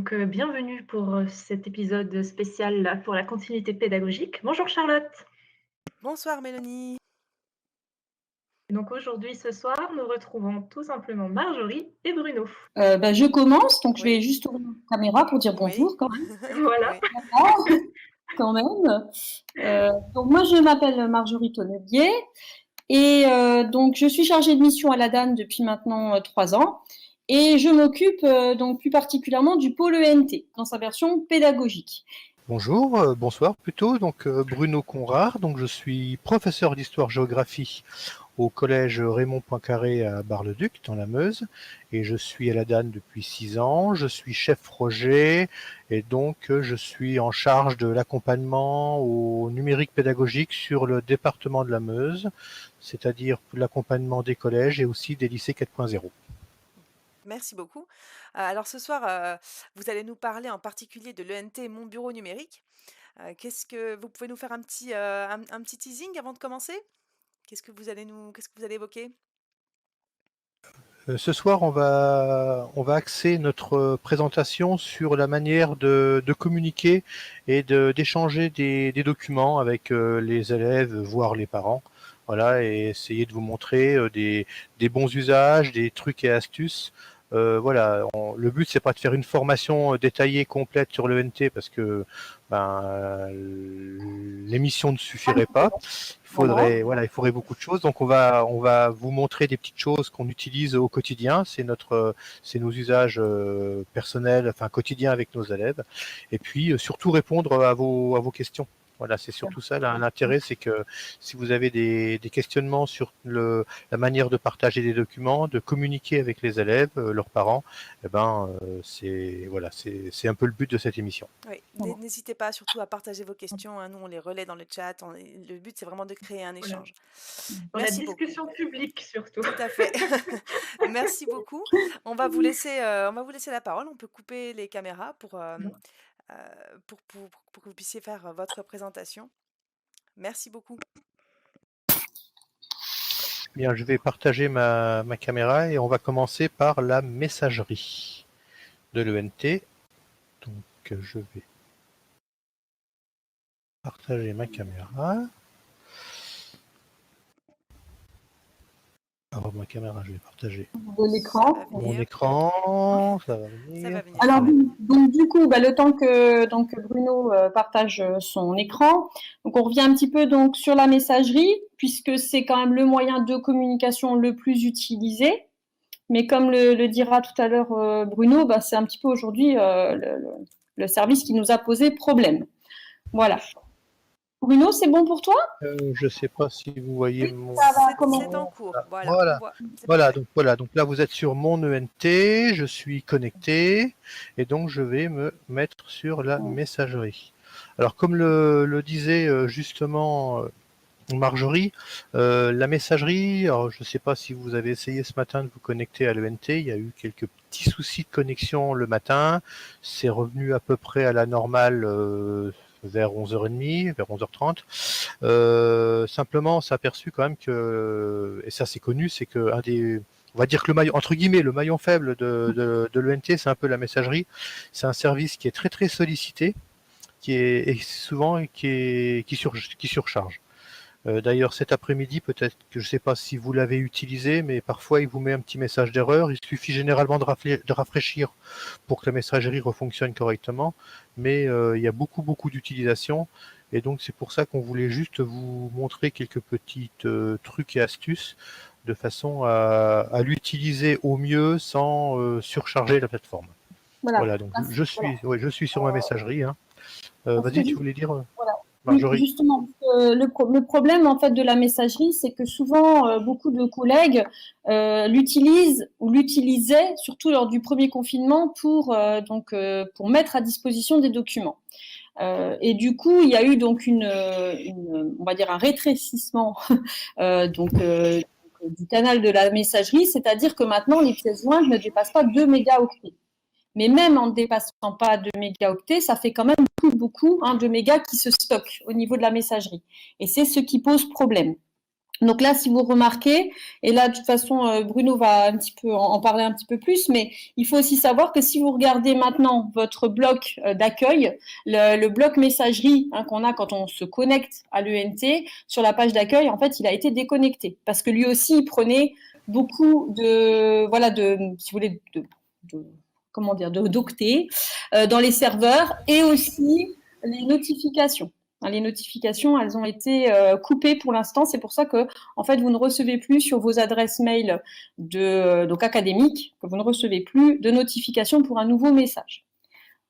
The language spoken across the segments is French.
Bienvenue pour cet épisode spécial pour la continuité pédagogique. Bonjour Charlotte. Bonsoir Mélanie. Aujourd'hui, ce soir, nous retrouvons tout simplement Marjorie et Bruno. Je commence, donc je vais Oui, juste ouvrir ma caméra pour dire oui, bonjour quand même. Voilà. oui. Quand même. Donc moi je m'appelle Marjorie Tonnelier et donc je suis chargée de mission à la DAN depuis maintenant 3 ans et je m'occupe donc plus particulièrement du pôle ENT dans sa version pédagogique. Bonjour, bonsoir plutôt. Bruno Conrard, donc je suis professeur d'histoire-géographie au collège Raymond Poincaré à Bar-le-Duc dans la Meuse et je suis à la DAN depuis 6 ans. Je suis chef projet et donc je suis en charge de l'accompagnement au numérique pédagogique sur le département de la Meuse, c'est-à-dire l'accompagnement des collèges et aussi des lycées 4.0. Merci beaucoup. Alors ce soir, vous allez nous parler en particulier de l'ENT Mon Bureau Numérique. Qu'est-ce que vous pouvez nous faire un petit teasing avant de commencer? Qu'est-ce que vous allez évoquer? Ce soir, on va axer notre présentation sur la manière de communiquer et d'échanger des documents avec les élèves, voire les parents. Voilà, et essayer de vous montrer des bons usages, des trucs et astuces. Voilà, le but c'est pas de faire une formation détaillée complète sur le NT parce que l'émission ne suffirait pas. Il faudrait beaucoup de choses. Donc on va vous montrer des petites choses qu'on utilise au quotidien. C'est nos usages personnels, enfin quotidiens avec nos élèves. Et puis surtout répondre à vos questions. Voilà, c'est surtout ça l'intérêt, c'est que si vous avez des questionnements sur la manière de partager des documents, de communiquer avec les élèves, leurs parents, c'est un peu le but de cette émission. Oui, n'hésitez pas surtout à partager vos questions, hein. Nous, on les relaie dans le chat. Le but, c'est vraiment de créer un Voilà. échange. Dans la Merci beaucoup. discussion publique surtout. Tout à fait. Merci beaucoup. On va vous laisser la parole. On peut couper les caméras pour que vous puissiez faire votre présentation. Merci beaucoup. Bien, je vais partager ma caméra et on va commencer par la messagerie de l'ENT. Donc, je vais partager ma caméra. Alors, ma caméra, je vais partager De l'écran. mon écran. Ça va venir. Ça va venir. Alors, donc du coup, le temps que Bruno partage son écran, donc on revient un petit peu donc sur la messagerie, puisque c'est quand même le moyen de communication le plus utilisé. Mais comme le dira tout à l'heure Bruno, c'est un petit peu aujourd'hui le service qui nous a posé problème. Voilà. Bruno, c'est bon pour toi? Je ne sais pas si vous voyez mon... C'est en cours. Voilà. Donc là, vous êtes sur mon ENT, je suis connecté, et donc je vais me mettre sur la messagerie. Alors, comme le disait justement Marjorie, la messagerie, alors je ne sais pas si vous avez essayé ce matin de vous connecter à l'ENT, il y a eu quelques petits soucis de connexion le matin, c'est revenu à peu près à la normale vers 11h30, vers 11h30. Simplement, on s'est aperçu quand même que, et ça c'est connu, c'est que on va dire que le maillon, entre guillemets, le maillon faible de l'ENT, c'est un peu la messagerie. C'est un service qui est très très sollicité, qui surcharge. D'ailleurs, cet après-midi, peut-être que je ne sais pas si vous l'avez utilisé, mais parfois il vous met un petit message d'erreur. Il suffit généralement de rafraîchir pour que la messagerie refonctionne correctement, mais il y a beaucoup d'utilisation. Et donc c'est pour ça qu'on voulait juste vous montrer quelques petits trucs et astuces de façon à l'utiliser au mieux sans surcharger la plateforme. Voilà, donc je suis sur ma messagerie. Hein. Vas-y, tu voulais dire Marjorie. Justement, le problème en fait de la messagerie, c'est que souvent beaucoup de collègues l'utilisent ou l'utilisaient surtout lors du premier confinement pour mettre à disposition des documents. Et du coup, il y a eu donc on va dire un rétrécissement du canal de la messagerie, c'est-à-dire que maintenant les pièces jointes ne dépassent pas 2 mégaoctets. Mais même en ne dépassant pas 2 mégaoctets, ça fait quand même beaucoup de mégas qui se stockent au niveau de la messagerie. Et c'est ce qui pose problème. Donc là, si vous remarquez, et là, de toute façon, Bruno va un petit peu en parler un petit peu plus, mais il faut aussi savoir que si vous regardez maintenant votre bloc d'accueil, le bloc messagerie qu'on a quand on se connecte à l'ENT, sur la page d'accueil, en fait, il a été déconnecté parce que lui aussi, il prenait beaucoup de, voilà, si vous voulez, comment dire, d'octets dans les serveurs et aussi les notifications. Les notifications, elles ont été coupées pour l'instant. C'est pour ça que, en fait, vous ne recevez plus sur vos adresses mail donc académiques, que vous ne recevez plus de notifications pour un nouveau message.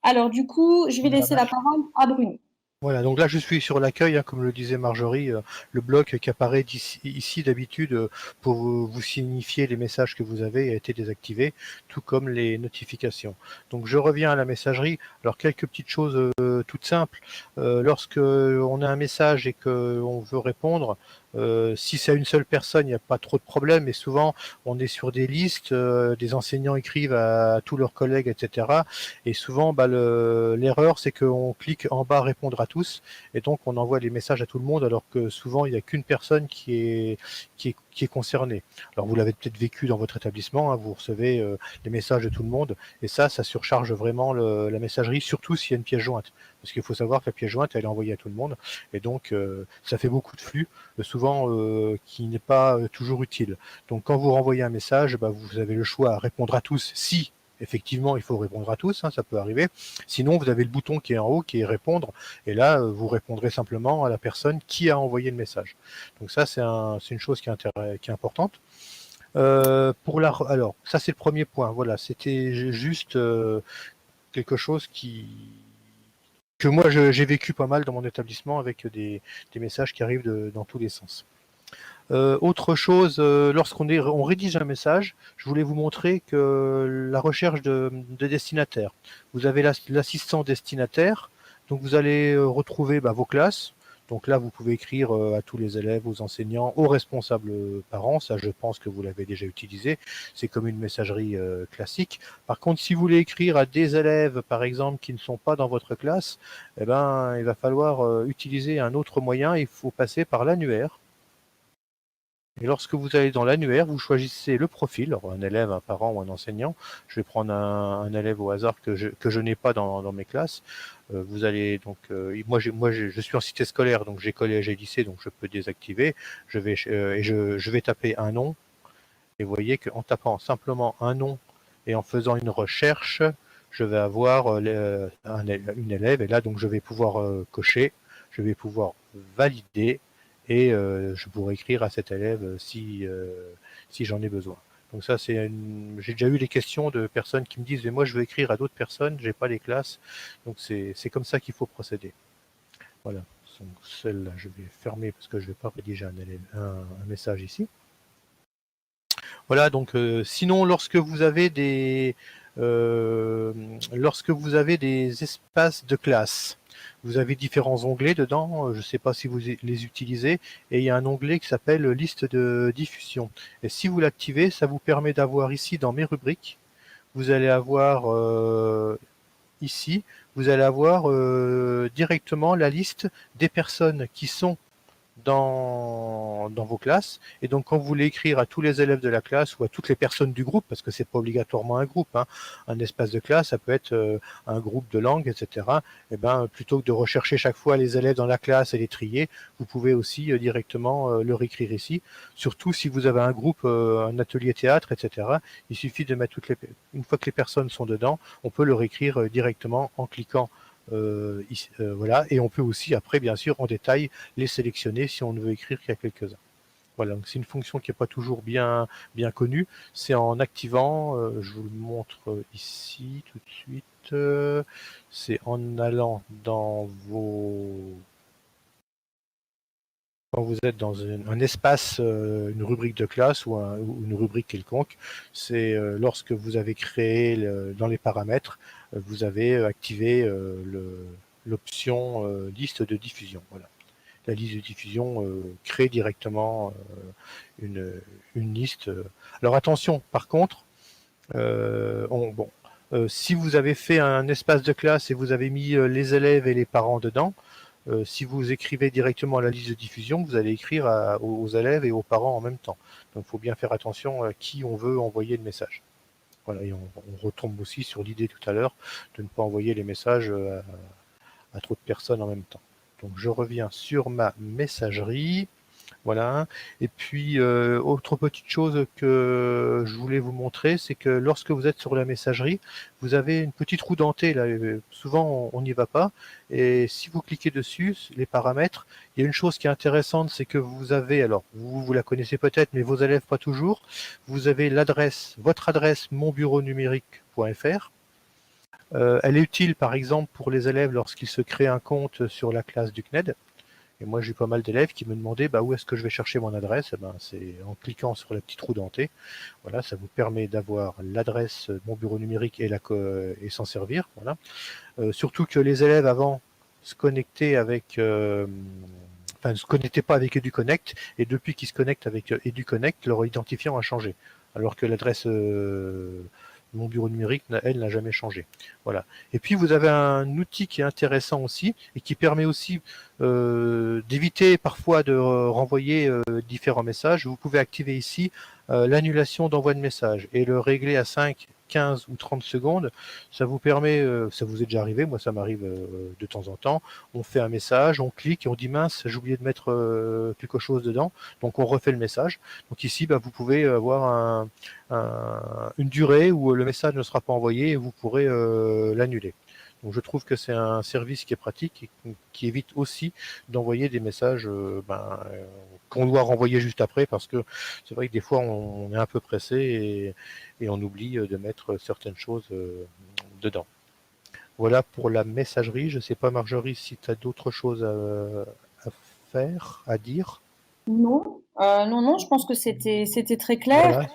Alors, du coup, je vais laisser la parole à Bruno. Voilà, donc là je suis sur l'accueil, comme le disait Marjorie, le bloc qui apparaît ici d'habitude pour vous signifier les messages que vous avez a été désactivé, tout comme les notifications. Donc je reviens à la messagerie. Alors quelques petites choses toutes simples. Lorsque on a un message et qu'on veut répondre, si c'est à une seule personne, il n'y a pas trop de problème, mais souvent on est sur des listes, des enseignants écrivent à tous leurs collègues, etc. Et souvent, l'erreur, c'est qu'on clique en bas répondre à tous, et donc on envoie les messages à tout le monde, alors que souvent il n'y a qu'une personne qui est concernée. Alors vous l'avez peut-être vécu dans votre établissement, vous recevez les messages de tout le monde, et ça surcharge vraiment la messagerie, surtout s'il y a une pièce jointe. Parce qu'il faut savoir que la pièce jointe, elle est envoyée à tout le monde, et donc ça fait beaucoup de flux, souvent qui n'est pas toujours utile. Donc quand vous renvoyez un message, vous avez le choix à répondre à tous si effectivement il faut répondre à tous, ça peut arriver. Sinon vous avez le bouton qui est en haut qui est répondre, et là vous répondrez simplement à la personne qui a envoyé le message. Donc ça c'est une chose qui est importante. Alors ça c'est le premier point, voilà, c'était juste quelque chose que moi j'ai vécu pas mal dans mon établissement avec des messages qui arrivent dans tous les sens. Autre chose, lorsqu'on rédige un message, je voulais vous montrer que la recherche de destinataire. Vous avez l'assistant destinataire, donc vous allez retrouver vos classes. Donc là, vous pouvez écrire à tous les élèves, aux enseignants, aux responsables parents. Ça, je pense que vous l'avez déjà utilisé. C'est comme une messagerie classique. Par contre, si vous voulez écrire à des élèves, par exemple, qui ne sont pas dans votre classe, il va falloir utiliser un autre moyen. Il faut passer par l'annuaire. Et lorsque vous allez dans l'annuaire, vous choisissez le profil, alors un élève, un parent ou un enseignant. Je vais prendre un élève au hasard que je n'ai pas dans mes classes. Vous allez donc, moi je suis en cité scolaire, donc j'ai collège et lycée, donc je peux désactiver. Je vais taper un nom. Et vous voyez qu'en tapant simplement un nom et en faisant une recherche, je vais avoir une élève. Et là, donc je vais pouvoir cocher, je vais pouvoir valider. Et je pourrais écrire à cet élève si j'en ai besoin. Donc ça, j'ai déjà eu les questions de personnes qui me disent « mais moi je veux écrire à d'autres personnes, j'ai pas les classes ». Donc c'est comme ça qu'il faut procéder. Voilà, donc celle-là je vais fermer parce que je ne vais pas rédiger un message ici. Voilà, donc sinon lorsque vous avez des espaces de classe, vous avez différents onglets dedans, je ne sais pas si vous les utilisez, et il y a un onglet qui s'appelle liste de diffusion. Et si vous l'activez, ça vous permet d'avoir ici dans mes rubriques, vous allez avoir ici, vous allez avoir directement la liste des personnes qui sont dans vos classes, et donc quand vous voulez écrire à tous les élèves de la classe ou à toutes les personnes du groupe, parce que c'est pas obligatoirement un groupe, un espace de classe, ça peut être un groupe de langue, etc. Et plutôt que de rechercher chaque fois les élèves dans la classe et les trier, vous pouvez aussi directement leur écrire ici. Surtout si vous avez un groupe, un atelier théâtre, etc. Il suffit de mettre une fois que les personnes sont dedans, on peut leur écrire directement en cliquant. Voilà, et on peut aussi après bien sûr en détail les sélectionner si on ne veut écrire qu'à quelques-uns. Voilà, donc c'est une fonction qui n'est pas toujours bien connue, c'est en activant, je vous le montre ici tout de suite, c'est en allant dans quand vous êtes dans un espace, une rubrique de classe ou une rubrique quelconque, c'est lorsque vous avez créé dans les paramètres, vous avez activé l'option liste de diffusion. Voilà. La liste de diffusion crée directement une liste. Alors attention, par contre, si vous avez fait un espace de classe et vous avez mis les élèves et les parents dedans, si vous écrivez directement à la liste de diffusion, vous allez écrire aux élèves et aux parents en même temps. Donc il faut bien faire attention à qui on veut envoyer le message. Voilà, et on retombe aussi sur l'idée tout à l'heure de ne pas envoyer les messages à trop de personnes en même temps. Donc je reviens sur ma messagerie. Voilà. Et puis, autre petite chose que je voulais vous montrer, c'est que lorsque vous êtes sur la messagerie, vous avez une petite roue dentée. Là, souvent, on n'y va pas. Et si vous cliquez dessus, les paramètres, il y a une chose qui est intéressante, c'est que vous avez, alors vous la connaissez peut-être, mais vos élèves pas toujours, vous avez l'adresse, votre adresse monbureaunumérique.fr. Elle est utile, par exemple, pour les élèves lorsqu'ils se créent un compte sur la classe du CNED. Et moi, j'ai eu pas mal d'élèves qui me demandaient où est-ce que je vais chercher mon adresse. C'est en cliquant sur la petite roue dentée. Voilà, ça vous permet d'avoir l'adresse de mon bureau numérique et s'en servir. Voilà. Surtout que les élèves avant se connectaient avec, ne se connectaient pas avec EduConnect, et depuis qu'ils se connectent avec EduConnect, leur identifiant a changé. Alors que l'adresse mon bureau numérique, elle, n'a jamais changé. Voilà. Et puis, vous avez un outil qui est intéressant aussi et qui permet aussi d'éviter parfois de renvoyer différents messages. Vous pouvez activer ici l'annulation d'envoi de messages et le régler à 5, 15 ou 30 secondes. Ça vous permet, ça vous est déjà arrivé, moi ça m'arrive de temps en temps, on fait un message, on clique et on dit mince, j'ai oublié de mettre quelque chose dedans, donc on refait le message. Donc ici, vous pouvez avoir une durée où le message ne sera pas envoyé et vous pourrez l'annuler. Donc je trouve que c'est un service qui est pratique et qui évite aussi d'envoyer des messages qu'on doit renvoyer juste après, parce que c'est vrai que des fois on est un peu pressé et on oublie de mettre certaines choses dedans. Voilà pour la messagerie. Je ne sais pas, Marjorie, si tu as d'autres choses à faire, à dire. Non, non, je pense que c'était très clair. Voilà.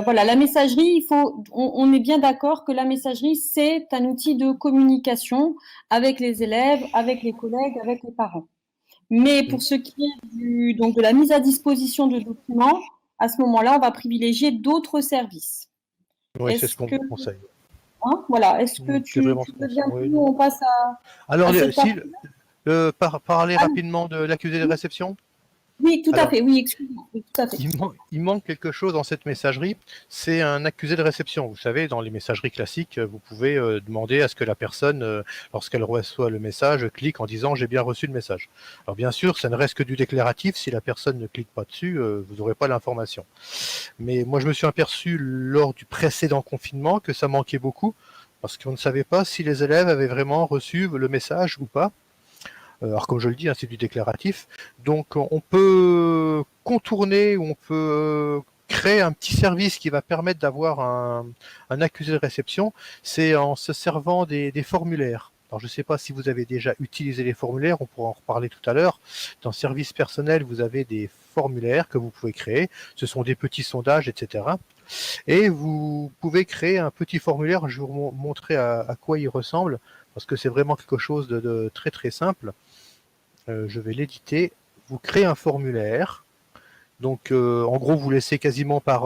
Voilà, la messagerie, on est bien d'accord que la messagerie, c'est un outil de communication avec les élèves, avec les collègues, avec les parents. Mais pour ce qui est donc de la mise à disposition de documents, à ce moment-là, on va privilégier d'autres services. Oui, c'est ce qu'on vous conseille. Voilà, est-ce que tu veux bien que on passe à... Alors, parler rapidement de l'accusé de réception. Oui, tout à fait. Oui, excuse-moi. Oui, tout à fait. Il manque quelque chose dans cette messagerie, c'est un accusé de réception. Vous savez, dans les messageries classiques, vous pouvez demander à ce que la personne, lorsqu'elle reçoit le message, clique en disant « j'ai bien reçu le message ». Alors bien sûr, ça ne reste que du déclaratif. Si la personne ne clique pas dessus, vous n'aurez pas l'information. Mais moi, je me suis aperçu lors du précédent confinement que ça manquait beaucoup, parce qu'on ne savait pas si les élèves avaient vraiment reçu le message ou pas. Alors comme je le dis, c'est du déclaratif. Donc on peut contourner, ou on peut créer un petit service qui va permettre d'avoir un accusé de réception. C'est en se servant des formulaires. Alors je ne sais pas si vous avez déjà utilisé les formulaires, on pourra en reparler tout à l'heure. Dans Service personnel, vous avez des formulaires que vous pouvez créer. Ce sont des petits sondages, etc. Et vous pouvez créer un petit formulaire. Je vais vous montrer à quoi il ressemble, parce que c'est vraiment quelque chose de très très simple. Je vais l'éditer. Vous créez un formulaire. Donc, en gros, vous laissez quasiment par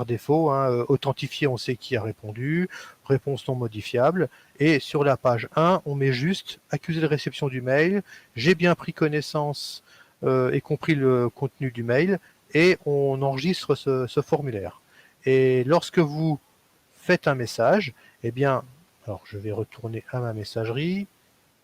défaut. Authentifié, on sait qui a répondu. Réponse non modifiable. Et sur la page 1, on met juste accusé de réception du mail. J'ai bien pris connaissance et compris le contenu du mail. Et on enregistre ce formulaire. Et lorsque vous faites un message, eh bien, alors je vais retourner à ma messagerie.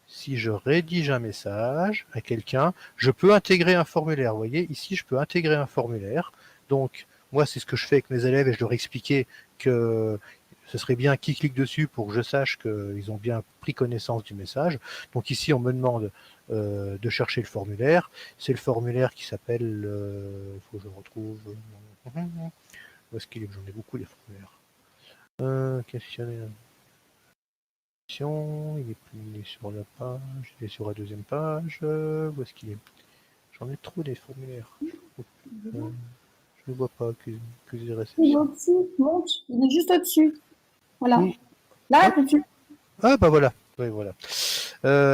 Si je rédige un message à quelqu'un, je peux intégrer un formulaire. Vous voyez, ici, je peux intégrer un formulaire. Donc, moi, c'est ce que je fais avec mes élèves et je leur expliquais que ce serait bien qu'ils cliquent dessus pour que je sache qu'ils ont bien pris connaissance du message. Donc ici, on me demande de chercher le formulaire. C'est le formulaire qui s'appelle... Il faut que je le retrouve... Où est-ce qu'il est? J'en ai beaucoup, les formulaires. Questionnaire... Il est sur la page, il est sur la deuxième page. Où est-ce qu'il est? J'en ai trop des formulaires. Je ne vois pas accusé de réception. Il est au-dessus, monte, il est juste au-dessus. Voilà. Oui. Là, au-dessus. Ah bah voilà. Oui, voilà.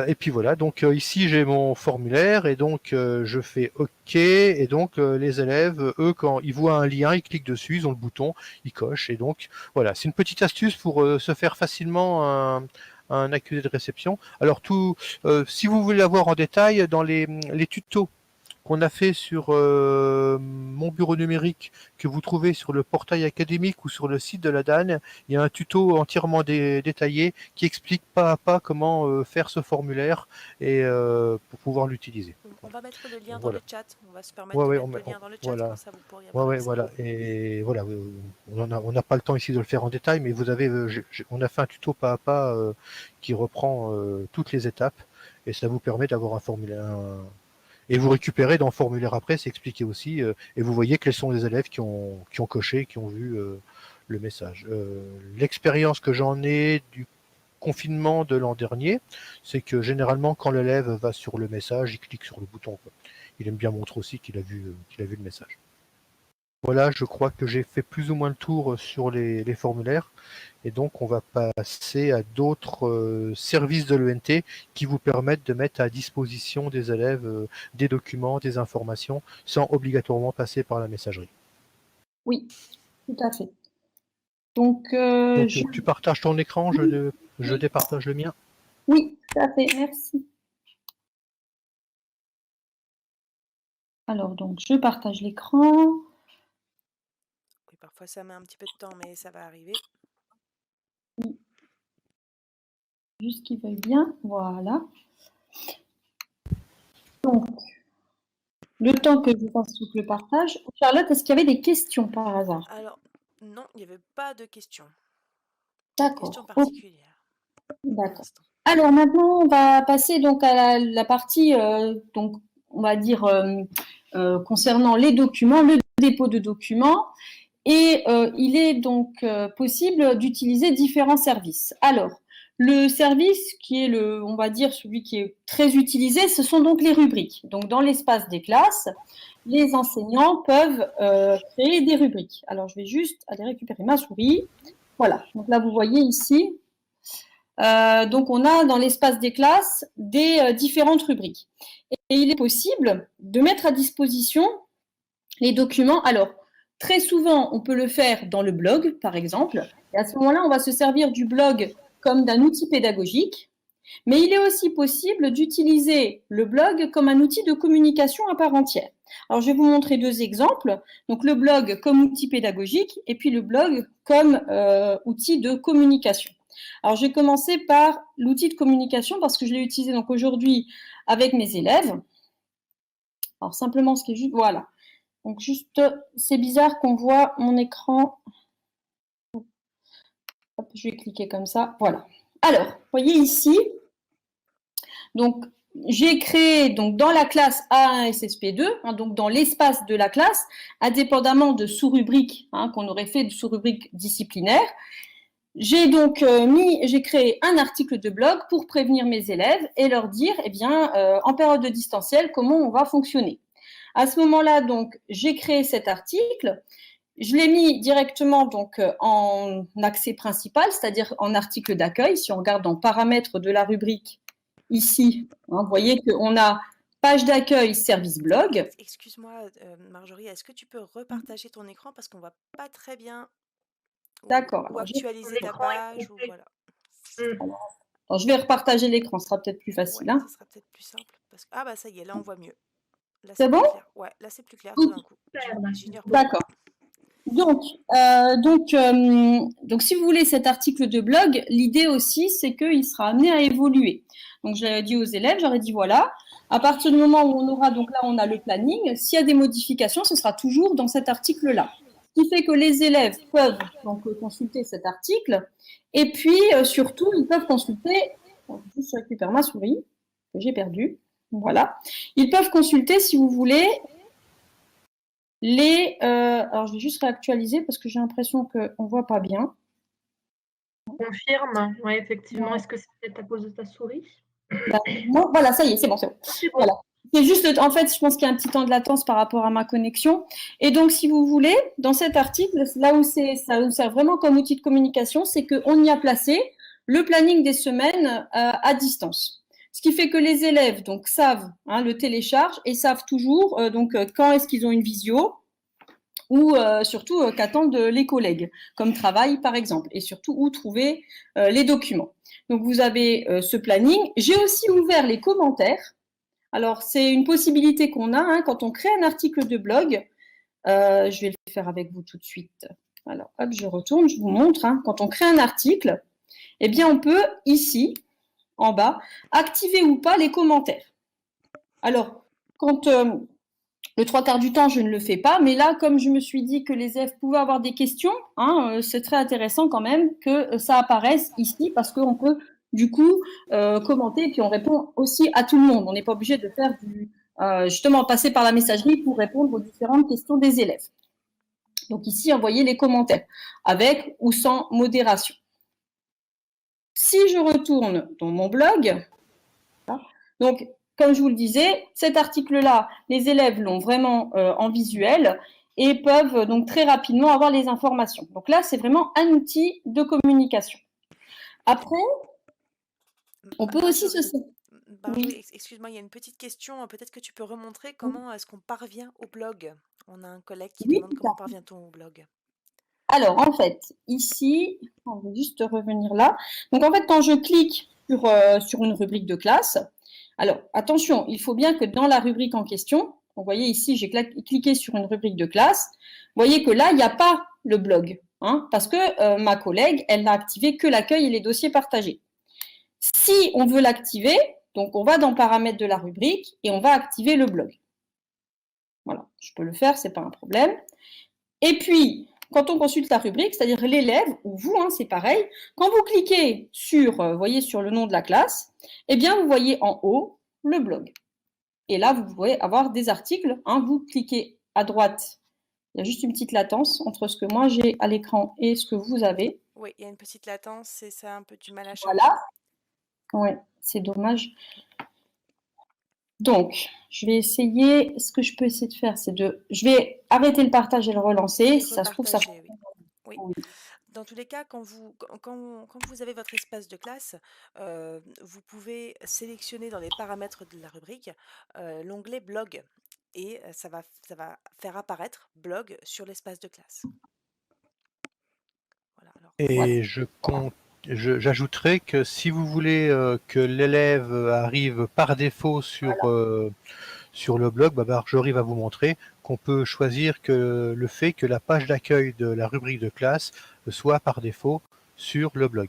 Et puis voilà, donc ici j'ai mon formulaire et donc je fais OK et donc les élèves, eux, quand ils voient un lien, ils cliquent dessus, ils ont le bouton, ils cochent et donc voilà, c'est une petite astuce pour se faire facilement un accusé de réception. Alors si vous voulez l'avoir en détail, dans les tutos qu'on a fait sur mon bureau numérique, que vous trouvez sur le portail académique ou sur le site de la DAN, il y a un tuto entièrement détaillé qui explique pas à pas comment faire ce formulaire et pour pouvoir l'utiliser. On va mettre le lien dans Voilà. le chat. On va se permettre de mettre le lien dans le chat, Voilà. comme ça vous pourriez avoir accès. Voilà. Et voilà, on n'a pas le temps ici de le faire en détail, mais vous avez, on a fait un tuto pas à pas qui reprend toutes les étapes et ça vous permet d'avoir un formulaire. Et vous récupérez dans le formulaire après, c'est expliqué aussi, et vous voyez quels sont les élèves qui ont coché, qui ont vu le message. L'expérience que j'en ai du confinement de l'an dernier, c'est que généralement quand l'élève va sur le message, il clique sur le bouton, quoi. Il aime bien montrer aussi qu'il a vu le message. Voilà, je crois que j'ai fait plus ou moins le tour sur les formulaires. Et donc, on va passer à d'autres services de l'ENT qui vous permettent de mettre à disposition des élèves des documents, des informations, sans obligatoirement passer par la messagerie. Oui, tout à fait. Donc, tu partages ton écran, je départage le mien. Oui, tout à fait, merci. Alors, donc, je partage l'écran. Oui, parfois ça met un petit peu de temps, mais ça va arriver. Oui. Juste qu'il veuille bien, voilà. Donc, le temps que je fasse tout le partage. Charlotte, est-ce qu'il y avait des questions par hasard? Alors, non, il n'y avait pas de questions. D'accord. Questions particulières. D'accord. Alors maintenant, on va passer donc à la partie, donc on va dire concernant les documents, le dépôt de documents. Et il est donc possible d'utiliser différents services. Alors, le service qui est on va dire celui qui est très utilisé, ce sont donc les rubriques. Donc, dans l'espace des classes, les enseignants peuvent créer des rubriques. Alors, je vais juste aller récupérer ma souris. Voilà. Donc là, vous voyez ici. Donc, on a dans l'espace des classes des différentes rubriques. Et il est possible de mettre à disposition les documents. Alors, très souvent, on peut le faire dans le blog, par exemple. Et à ce moment-là, on va se servir du blog comme d'un outil pédagogique. Mais il est aussi possible d'utiliser le blog comme un outil de communication à part entière. Alors, je vais vous montrer deux exemples. Donc, le blog comme outil pédagogique et puis le blog comme outil de communication. Alors, je vais commencer par l'outil de communication parce que je l'ai utilisé donc aujourd'hui avec mes élèves. Alors, simplement, ce qui est juste, voilà. Donc, juste, c'est bizarre qu'on voit mon écran. Hop, je vais cliquer comme ça. Voilà. Alors, vous voyez ici, donc, j'ai créé donc, dans la classe A1 SSP2, hein, donc dans l'espace de la classe, indépendamment de sous-rubriques qu'on aurait fait de sous-rubriques disciplinaires. J'ai donc j'ai créé un article de blog pour prévenir mes élèves et leur dire, eh bien, en période de distanciel, comment on va fonctionner. À ce moment-là, donc, j'ai créé cet article. Je l'ai mis directement donc en accès principal, c'est-à-dire en article d'accueil. Si on regarde dans paramètres de la rubrique ici, vous voyez qu'on a page d'accueil, service blog. Excuse-moi, Marjorie, est-ce que tu peux repartager ton écran parce qu'on ne voit pas très bien D'accord. Ou actualiser ta page ou voilà. Alors, je vais repartager l'écran, ce sera peut-être plus facile. Ouais, ça sera peut-être plus simple. Parce que... Ah bah ça y est, là on voit mieux. C'est bon? Ouais, là c'est plus clair tout d'un coup. D'accord. Donc, si vous voulez cet article de blog, l'idée aussi, c'est qu'il sera amené à évoluer. Donc, je l'avais dit aux élèves, j'aurais dit voilà, à partir du moment où on aura, donc là, on a le planning, s'il y a des modifications, ce sera toujours dans cet article-là. Ce qui fait que les élèves peuvent donc consulter cet article et puis surtout, ils peuvent consulter, je récupère ma souris, que j'ai perdue, voilà. Ils peuvent consulter, si vous voulez, alors, je vais juste réactualiser parce que j'ai l'impression qu'on ne voit pas bien. Confirme, oui, effectivement. Est-ce que c'est peut-être à cause de ta souris? Non, voilà, ça y est, c'est bon, c'est bon. Voilà. C'est juste, en fait, je pense qu'il y a un petit temps de latence par rapport à ma connexion. Et donc, si vous voulez, dans cet article, là où ça nous sert vraiment comme outil de communication, c'est qu'on y a placé le planning des semaines à distance. Ce qui fait que les élèves donc, savent le téléchargent et savent toujours donc, quand est-ce qu'ils ont une visio ou surtout qu'attendent les collègues, comme travail par exemple, et surtout où trouver les documents. Donc vous avez ce planning. J'ai aussi ouvert les commentaires. Alors c'est une possibilité qu'on a hein, quand on crée un article de blog. Je vais le faire avec vous tout de suite. Alors hop, je retourne, je vous montre. Hein. Quand on crée un article, eh bien on peut ici, en bas, activer ou pas les commentaires. Alors, quand le 3/4 du temps, je ne le fais pas, mais là, comme je me suis dit que les élèves pouvaient avoir des questions, hein, c'est très intéressant quand même que ça apparaisse ici parce qu'on peut du coup commenter et puis on répond aussi à tout le monde. On n'est pas obligé de faire justement passer par la messagerie pour répondre aux différentes questions des élèves. Donc ici, envoyez les commentaires avec ou sans modération. Si je retourne dans mon blog, donc comme je vous le disais, cet article-là, les élèves l'ont vraiment en visuel et peuvent donc très rapidement avoir les informations. Donc là, c'est vraiment un outil de communication. Après, on peut aussi se... Oui. Excuse-moi, il y a une petite question. Peut-être que tu peux remontrer comment est-ce qu'on parvient au blog. On a un collègue qui demande comment parvient-on au blog. Alors, en fait, ici, on va juste revenir là. Donc, en fait, quand je clique sur une rubrique de classe, alors, attention, il faut bien que dans la rubrique en question, vous voyez ici, j'ai cliqué sur une rubrique de classe, vous voyez que là, il n'y a pas le blog, hein, parce que ma collègue, elle n'a activé que l'accueil et les dossiers partagés. Si on veut l'activer, donc on va dans paramètres de la rubrique et on va activer le blog. Voilà, je peux le faire, ce n'est pas un problème. Et puis, quand on consulte la rubrique, c'est-à-dire l'élève, ou vous, hein, c'est pareil, quand vous cliquez sur, voyez, sur le nom de la classe, eh bien, vous voyez en haut le blog. Et là, vous pouvez avoir des articles. Hein, vous cliquez à droite, il y a juste une petite latence entre ce que moi j'ai à l'écran et ce que vous avez. Oui, il y a une petite latence et ça a un peu du mal à charger. Voilà. Oui, c'est dommage. Donc, je vais essayer, ce que je peux essayer de faire, c'est je vais arrêter le partage et le relancer. Si ça se trouve, ça... Oui. Dans tous les cas, quand vous avez votre espace de classe, vous pouvez sélectionner dans les paramètres de la rubrique l'onglet blog et ça va faire apparaître blog sur l'espace de classe. Voilà, alors, et j'ajouterais que si vous voulez que l'élève arrive par défaut sur le blog, Marjorie va vous montrer qu'on peut choisir que le fait que la page d'accueil de la rubrique de classe soit par défaut sur le blog.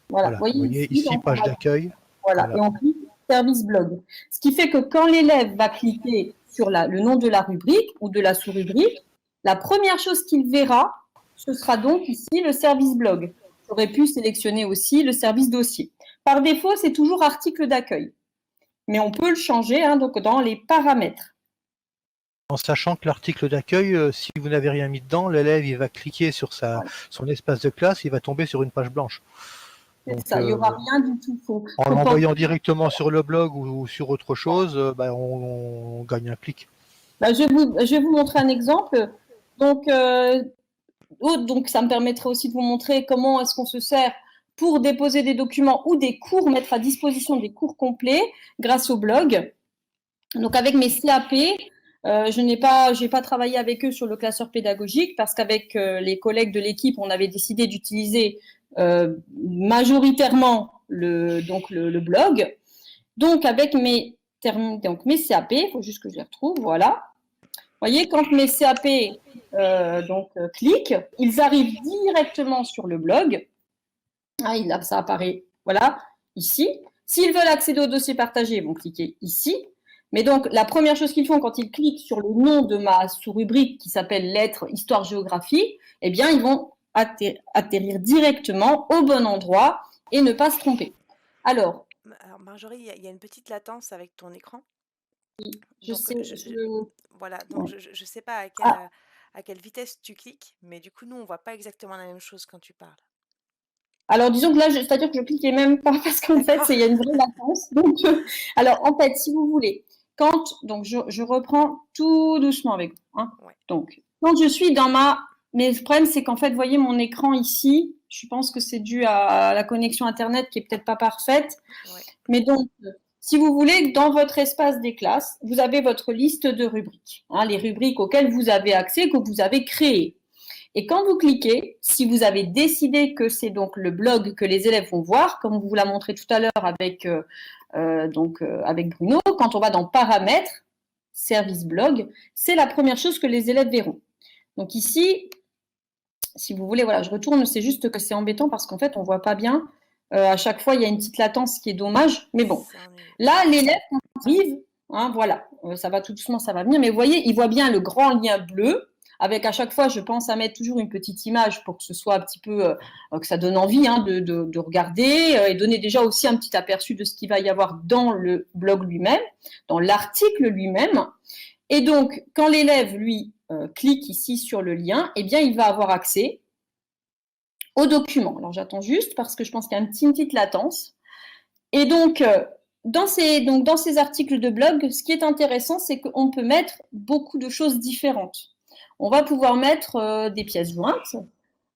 Voilà. Vous voyez ici, page d'accueil. Voilà, et on clique service blog. Ce qui fait que quand l'élève va cliquer sur le nom de la rubrique ou de la sous-rubrique, la première chose qu'il verra, ce sera donc ici le service blog. J'aurais pu sélectionner aussi le service dossier. Par défaut, c'est toujours article d'accueil. Mais on peut le changer hein, donc dans les paramètres. En sachant que l'article d'accueil, si vous n'avez rien mis dedans, l'élève il va cliquer sur son espace de classe, il va tomber sur une page blanche. C'est ça, il n'y aura rien du tout. En l'envoyant directement sur le blog ou sur autre chose, on gagne un clic. Je vais vous montrer un exemple. Donc, ça me permettra aussi de vous montrer comment est-ce qu'on se sert pour déposer des documents ou des cours, mettre à disposition des cours complets grâce au blog. Donc, avec mes CAP, je n'ai pas travaillé avec eux sur le classeur pédagogique parce qu'avec les collègues de l'équipe, on avait décidé d'utiliser majoritairement le blog. Donc, avec mes CAP, il faut juste que je les retrouve, voilà. Vous voyez, quand mes CAP cliquent, ils arrivent directement sur le blog. Ah, ça apparaît, voilà, ici. S'ils veulent accéder au dossier partagé, ils vont cliquer ici. Mais donc, la première chose qu'ils font quand ils cliquent sur le nom de ma sous-rubrique qui s'appelle Lettres, Histoire, Géographie, eh bien, ils vont atterrir directement au bon endroit et ne pas se tromper. Alors Marjorie, il y a une petite latence avec ton écran. Oui, je sais. Voilà, donc je ne sais pas à quelle vitesse tu cliques, mais du coup, nous, on ne voit pas exactement la même chose quand tu parles. Alors, disons que là, c'est-à-dire que je cliquais même pas parce qu'en fait, il y a une vraie latence. Donc, alors, en fait, si vous voulez, donc je reprends tout doucement avec vous. Hein. Ouais. Donc, quand je suis dans mais le problème, c'est qu'en fait, vous voyez mon écran ici, je pense que c'est dû à la connexion Internet qui est peut-être pas parfaite. Ouais. Mais donc, si vous voulez, dans votre espace des classes, vous avez votre liste de rubriques, hein, les rubriques auxquelles vous avez accès, que vous avez créées. Et quand vous cliquez, si vous avez décidé que c'est donc le blog que les élèves vont voir, comme on vous l'a montré tout à l'heure avec, avec Bruno, quand on va dans Paramètres, Service blog, c'est la première chose que les élèves verront. Donc ici, si vous voulez, voilà, je retourne, c'est juste que c'est embêtant parce qu'en fait, on ne voit pas bien. À chaque fois, il y a une petite latence qui est dommage. Mais bon, là, l'élève, quand il arrive, hein, voilà, ça va tout doucement, ça va venir. Mais vous voyez, il voit bien le grand lien bleu. Avec à chaque fois, je pense à mettre toujours une petite image pour que ce soit un petit peu, que ça donne envie hein, de regarder et donner déjà aussi un petit aperçu de ce qu'il va y avoir dans le blog lui-même, dans l'article lui-même. Et donc, quand l'élève, lui, clique ici sur le lien, eh bien, il va avoir accès au document. Alors, j'attends juste parce que je pense qu'il y a une petite latence. Et donc, dans ces articles de blog, ce qui est intéressant, c'est qu'on peut mettre beaucoup de choses différentes. On va pouvoir mettre des pièces jointes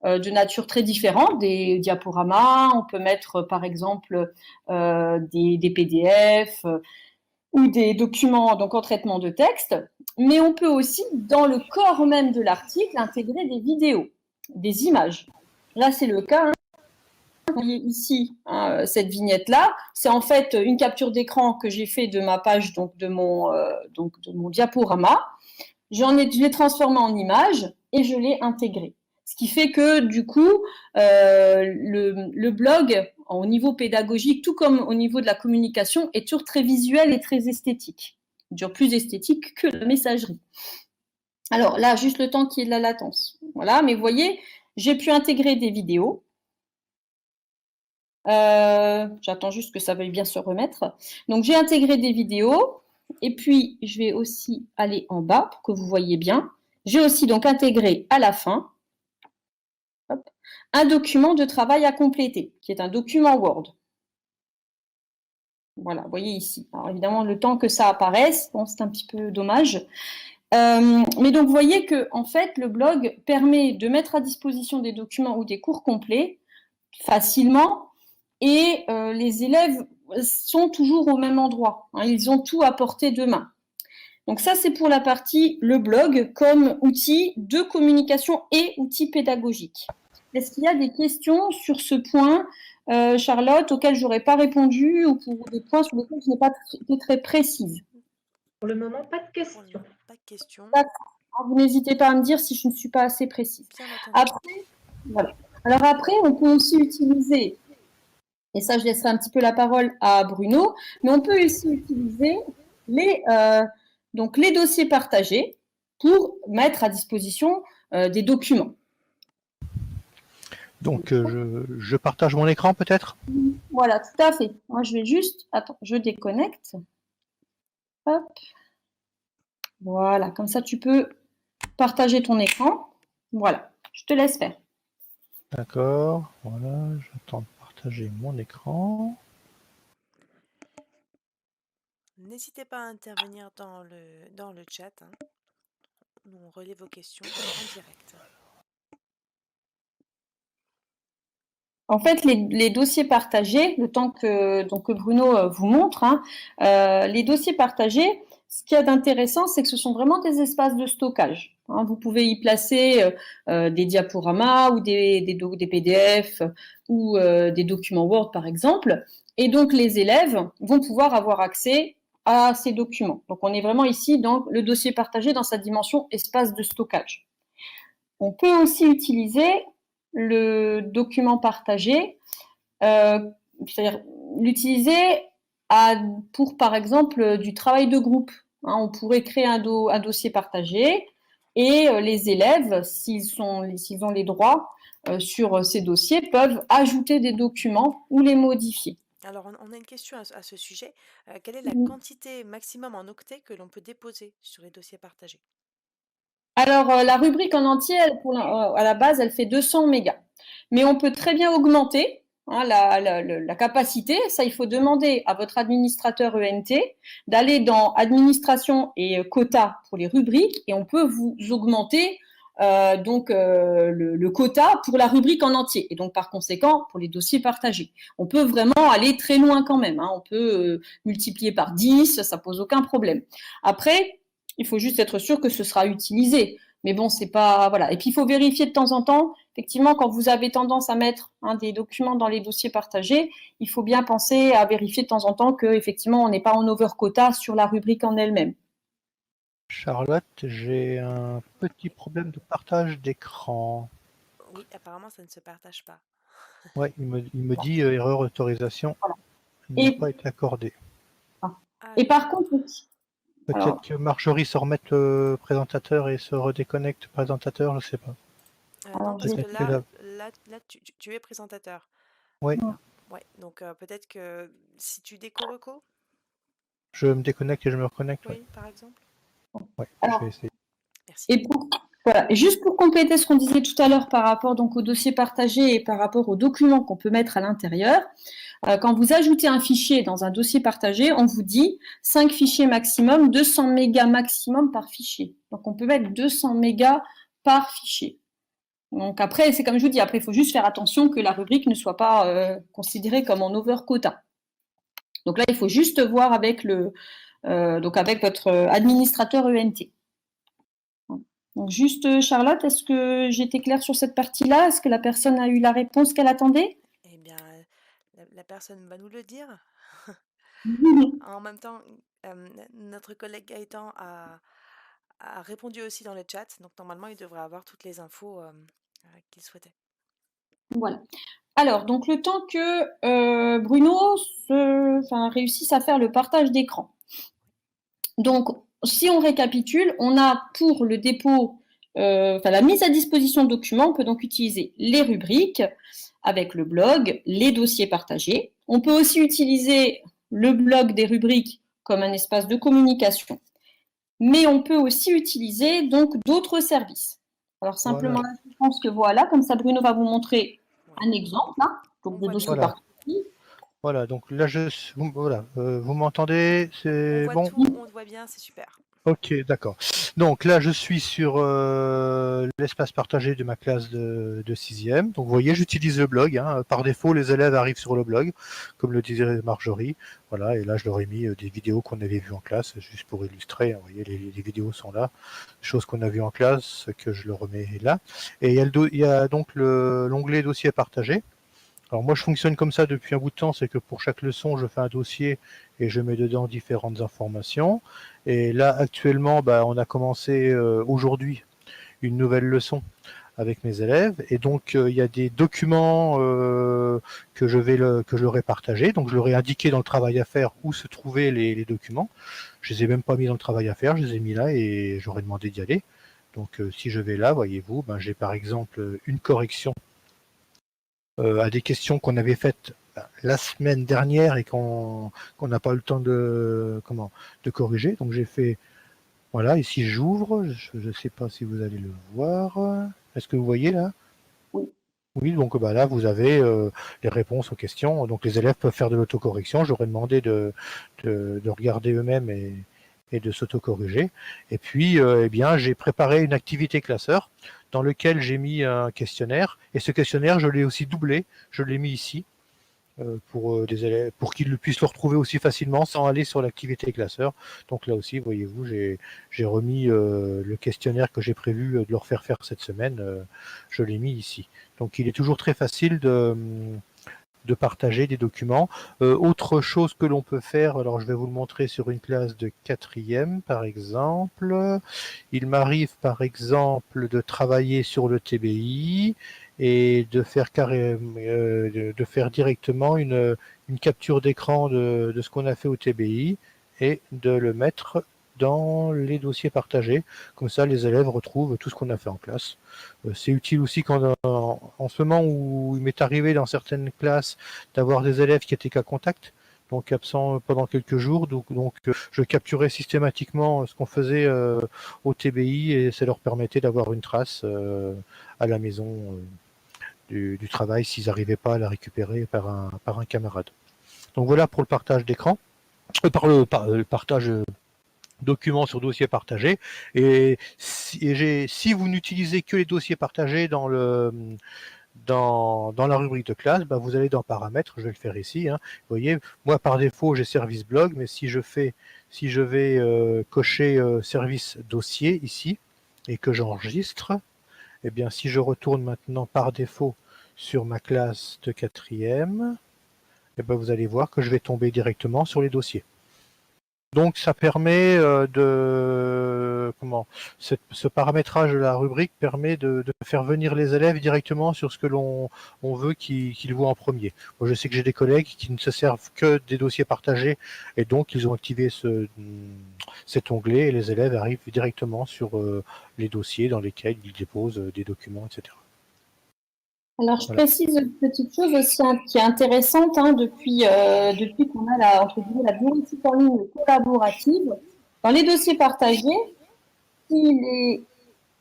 de nature très différente, des diaporamas, on peut mettre par exemple des PDF ou des documents donc en traitement de texte, mais on peut aussi, dans le corps même de l'article, intégrer des vidéos, des images. Là, c'est le cas. Hein. Vous voyez ici, hein, cette vignette-là, c'est en fait une capture d'écran que j'ai fait de ma page, donc de mon diaporama. Je l'ai transformé en image et je l'ai intégré. Ce qui fait que, du coup, le blog, au niveau pédagogique, tout comme au niveau de la communication, est toujours très visuel et très esthétique. Toujours plus esthétique que la messagerie. Alors là, juste le temps qu'il y ait de la latence. Voilà, mais vous voyez, j'ai pu intégrer des vidéos. J'attends juste que ça veuille bien se remettre. Donc, j'ai intégré des vidéos. Et puis, je vais aussi aller en bas pour que vous voyez bien. J'ai aussi donc intégré à la fin un document de travail à compléter, qui est un document Word. Voilà, vous voyez ici. Alors évidemment, le temps que ça apparaisse, bon, c'est un petit peu dommage. Mais donc, vous voyez que en fait, le blog permet de mettre à disposition des documents ou des cours complets facilement et les élèves sont toujours au même endroit. Hein, ils ont tout à portée de main. Donc ça, c'est pour la partie le blog comme outil de communication et outil pédagogique. Est-ce qu'il y a des questions sur ce point, Charlotte, auxquelles je n'aurais pas répondu ou pour des points sur lesquels je n'ai pas été très précise? Pour le moment, pas de questions. Pas de questions. Vous n'hésitez pas à me dire si je ne suis pas assez précise. Après, voilà. Alors après, on peut aussi utiliser, et ça je laisserai un petit peu la parole à Bruno, mais on peut aussi utiliser les dossiers partagés pour mettre à disposition des documents. Donc, je partage mon écran peut-être? Voilà, tout à fait. Moi, je vais juste... Attends, je déconnecte. Hop. Voilà, comme ça, tu peux partager ton écran. Voilà, je te laisse faire. D'accord, voilà, j'attends de partager mon écran. N'hésitez pas à intervenir dans le chat. Hein. On relaie vos questions en direct. En fait, les dossiers partagés, le temps que Bruno vous montre, hein, les dossiers partagés, ce qu'il y a d'intéressant, c'est que ce sont vraiment des espaces de stockage. Hein. Vous pouvez y placer des diaporamas ou des PDF ou des documents Word, par exemple. Et donc, les élèves vont pouvoir avoir accès à ces documents. Donc, on est vraiment ici dans le dossier partagé dans sa dimension espace de stockage. On peut aussi utiliser le document partagé, c'est-à-dire l'utiliser pour, par exemple, du travail de groupe. Hein, on pourrait créer un dossier partagé et les élèves, s'ils ont les droits sur ces dossiers, peuvent ajouter des documents ou les modifier. Alors, on a une question à ce sujet. Quelle est la quantité maximum en octets que l'on peut déposer sur les dossiers partagés? Alors, la rubrique en entier, à la base, elle fait 200 mégas. Mais on peut très bien augmenter hein, la capacité. Ça, il faut demander à votre administrateur ENT d'aller dans administration et quota pour les rubriques et on peut vous augmenter le quota pour la rubrique en entier. Et donc, par conséquent, pour les dossiers partagés. On peut vraiment aller très loin quand même. Hein. On peut multiplier par 10, ça pose aucun problème. Après, il faut juste être sûr que ce sera utilisé. Mais bon, c'est pas... Voilà. Et puis, il faut vérifier de temps en temps. Effectivement, quand vous avez tendance à mettre des documents dans les dossiers partagés, il faut bien penser à vérifier de temps en temps qu'effectivement, on n'est pas en over-quota sur la rubrique en elle-même. Charlotte, j'ai un petit problème de partage d'écran. Oui, apparemment, ça ne se partage pas. Ouais, il me dit erreur autorisation Voilà. n'a pas été accordée. Et par contre, Peut-être que Marjorie se remette présentateur et se redéconnecte présentateur, je sais pas. Non, parce peut-être que que là tu es présentateur. Oui, Ouais, donc peut-être que si tu déco-reco, je me déconnecte et je me reconnecte. oui, par exemple. Ouais, Alors, je vais essayer. Merci. Et voilà. Et juste pour compléter ce qu'on disait tout à l'heure par rapport donc au dossier partagé et par rapport aux documents qu'on peut mettre à l'intérieur, quand vous ajoutez un fichier dans un dossier partagé, on vous dit 5 fichiers maximum, 200 mégas maximum par fichier. Donc on peut mettre 200 mégas par fichier. Donc après, c'est comme je vous dis, après il faut juste faire attention que la rubrique ne soit pas considérée comme en over quota. Donc là, il faut juste voir avec avec votre administrateur ENT. Donc juste, Charlotte, est-ce que j'étais claire sur cette partie-là? Est-ce que la personne a eu la réponse qu'elle attendait? Eh bien, la personne va nous le dire. En même temps, notre collègue Gaëtan a répondu aussi dans le chat, donc normalement, il devrait avoir toutes les infos qu'il souhaitait. Voilà. Alors, donc le temps que Bruno réussisse à faire le partage d'écran. Donc, si on récapitule, on a pour le dépôt, la mise à disposition de documents, on peut donc utiliser les rubriques avec le blog, les dossiers partagés. On peut aussi utiliser le blog des rubriques comme un espace de communication. Mais on peut aussi utiliser donc d'autres services. Alors simplement, Voilà. là, je pense que voilà, comme ça Bruno va vous montrer un exemple là, donc de dossier Voilà. partagé. Voilà, donc là, vous m'entendez? C'est On voit bon? tout, on te voit bien, c'est super. Ok, d'accord. Donc là, je suis sur l'espace partagé de ma classe de 6e. Donc vous voyez, j'utilise le blog. Hein. Par défaut, les élèves arrivent sur le blog, comme le disait Marjorie. Voilà, et là, je leur ai mis des vidéos qu'on avait vues en classe, juste pour illustrer. Vous voyez, les vidéos sont là. Choses qu'on a vues en classe, que je leur remets là. Et il y a donc l'onglet dossier partagé. Alors moi je fonctionne comme ça depuis un bout de temps, c'est que pour chaque leçon je fais un dossier et je mets dedans différentes informations. Et là actuellement on a commencé aujourd'hui une nouvelle leçon avec mes élèves et donc il y a des documents que je leur ai partagés, donc je leur ai indiqué dans le travail à faire où se trouvaient les documents. Je les ai même pas mis dans le travail à faire, je les ai mis là et j'aurais demandé d'y aller. Donc si je vais là, voyez-vous, j'ai par exemple une correction à des questions qu'on avait faites la semaine dernière et qu'on n'a pas eu le temps de corriger. Donc j'ai fait, voilà, ici j'ouvre, je ne sais pas si vous allez le voir. Est-ce que vous voyez là? Oui. Oui, donc là vous avez les réponses aux questions. Donc les élèves peuvent faire de l'autocorrection. J'aurais demandé de regarder eux-mêmes et de s'autocorriger. Et puis, j'ai préparé une activité classeur dans lequel j'ai mis un questionnaire. Et ce questionnaire, je l'ai aussi doublé. Je l'ai mis ici pour des élèves, pour qu'ils puissent le retrouver aussi facilement sans aller sur l'activité classeur. Donc là aussi, voyez-vous, j'ai remis le questionnaire que j'ai prévu de leur faire cette semaine. Je l'ai mis ici. Donc il est toujours très facile de partager des documents. Autre chose que l'on peut faire, alors je vais vous le montrer sur une classe de 4e par exemple. Il m'arrive par exemple de travailler sur le TBI et de faire de faire directement une capture d'écran de ce qu'on a fait au TBI et de le mettre dans les dossiers partagés. Comme ça, les élèves retrouvent tout ce qu'on a fait en classe. C'est utile aussi quand, en ce moment où il m'est arrivé dans certaines classes d'avoir des élèves qui étaient cas contact, donc absents pendant quelques jours. Donc je capturais systématiquement ce qu'on faisait au TBI et ça leur permettait d'avoir une trace à la maison du travail s'ils n'arrivaient pas à la récupérer par un camarade. Donc voilà pour le partage d'écran, le partage documents sur dossier partagé. Et si vous n'utilisez que les dossiers partagés dans la rubrique de classe, bah, vous allez dans paramètres, je vais le faire ici. Hein. Vous voyez, moi par défaut j'ai service blog, mais si je vais cocher service dossier ici et que j'enregistre, eh bien si je retourne maintenant par défaut sur ma classe de 4e, eh ben, vous allez voir que je vais tomber directement sur les dossiers. Donc ça permet ce paramétrage de la rubrique permet de faire venir les élèves directement sur ce que l'on veut qu'ils voient en premier. Moi je sais que j'ai des collègues qui ne se servent que des dossiers partagés et donc ils ont activé cet onglet et les élèves arrivent directement sur les dossiers dans lesquels ils déposent des documents, etc. Alors, je précise une petite chose aussi qui est intéressante depuis qu'on a la bureautique en ligne collaborative. Dans les dossiers partagés,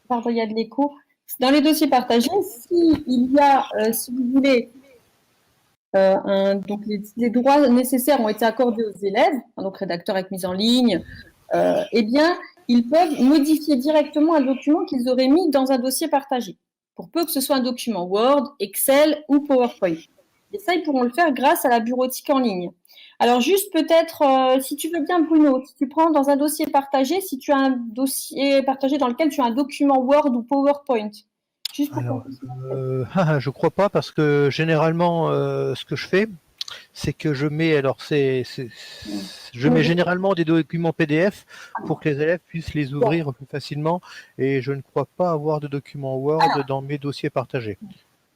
pardon, il y a de l'écho. Dans les dossiers partagés, s'il y a, si vous voulez, donc les droits nécessaires ont été accordés aux élèves, donc rédacteurs avec mise en ligne, eh bien, ils peuvent modifier directement un document qu'ils auraient mis dans un dossier partagé, pour peu que ce soit un document Word, Excel ou PowerPoint. Et ça, ils pourront le faire grâce à la bureautique en ligne. Alors, juste peut-être, si tu veux bien, Bruno, si tu prends dans un dossier partagé, si tu as un dossier partagé dans lequel tu as un document Word ou PowerPoint. Juste pour Alors, je crois pas parce que généralement, ce que je fais, c'est que je mets, je mets généralement des documents PDF pour que les élèves puissent les ouvrir plus facilement et je ne crois pas avoir de documents Word dans mes dossiers partagés.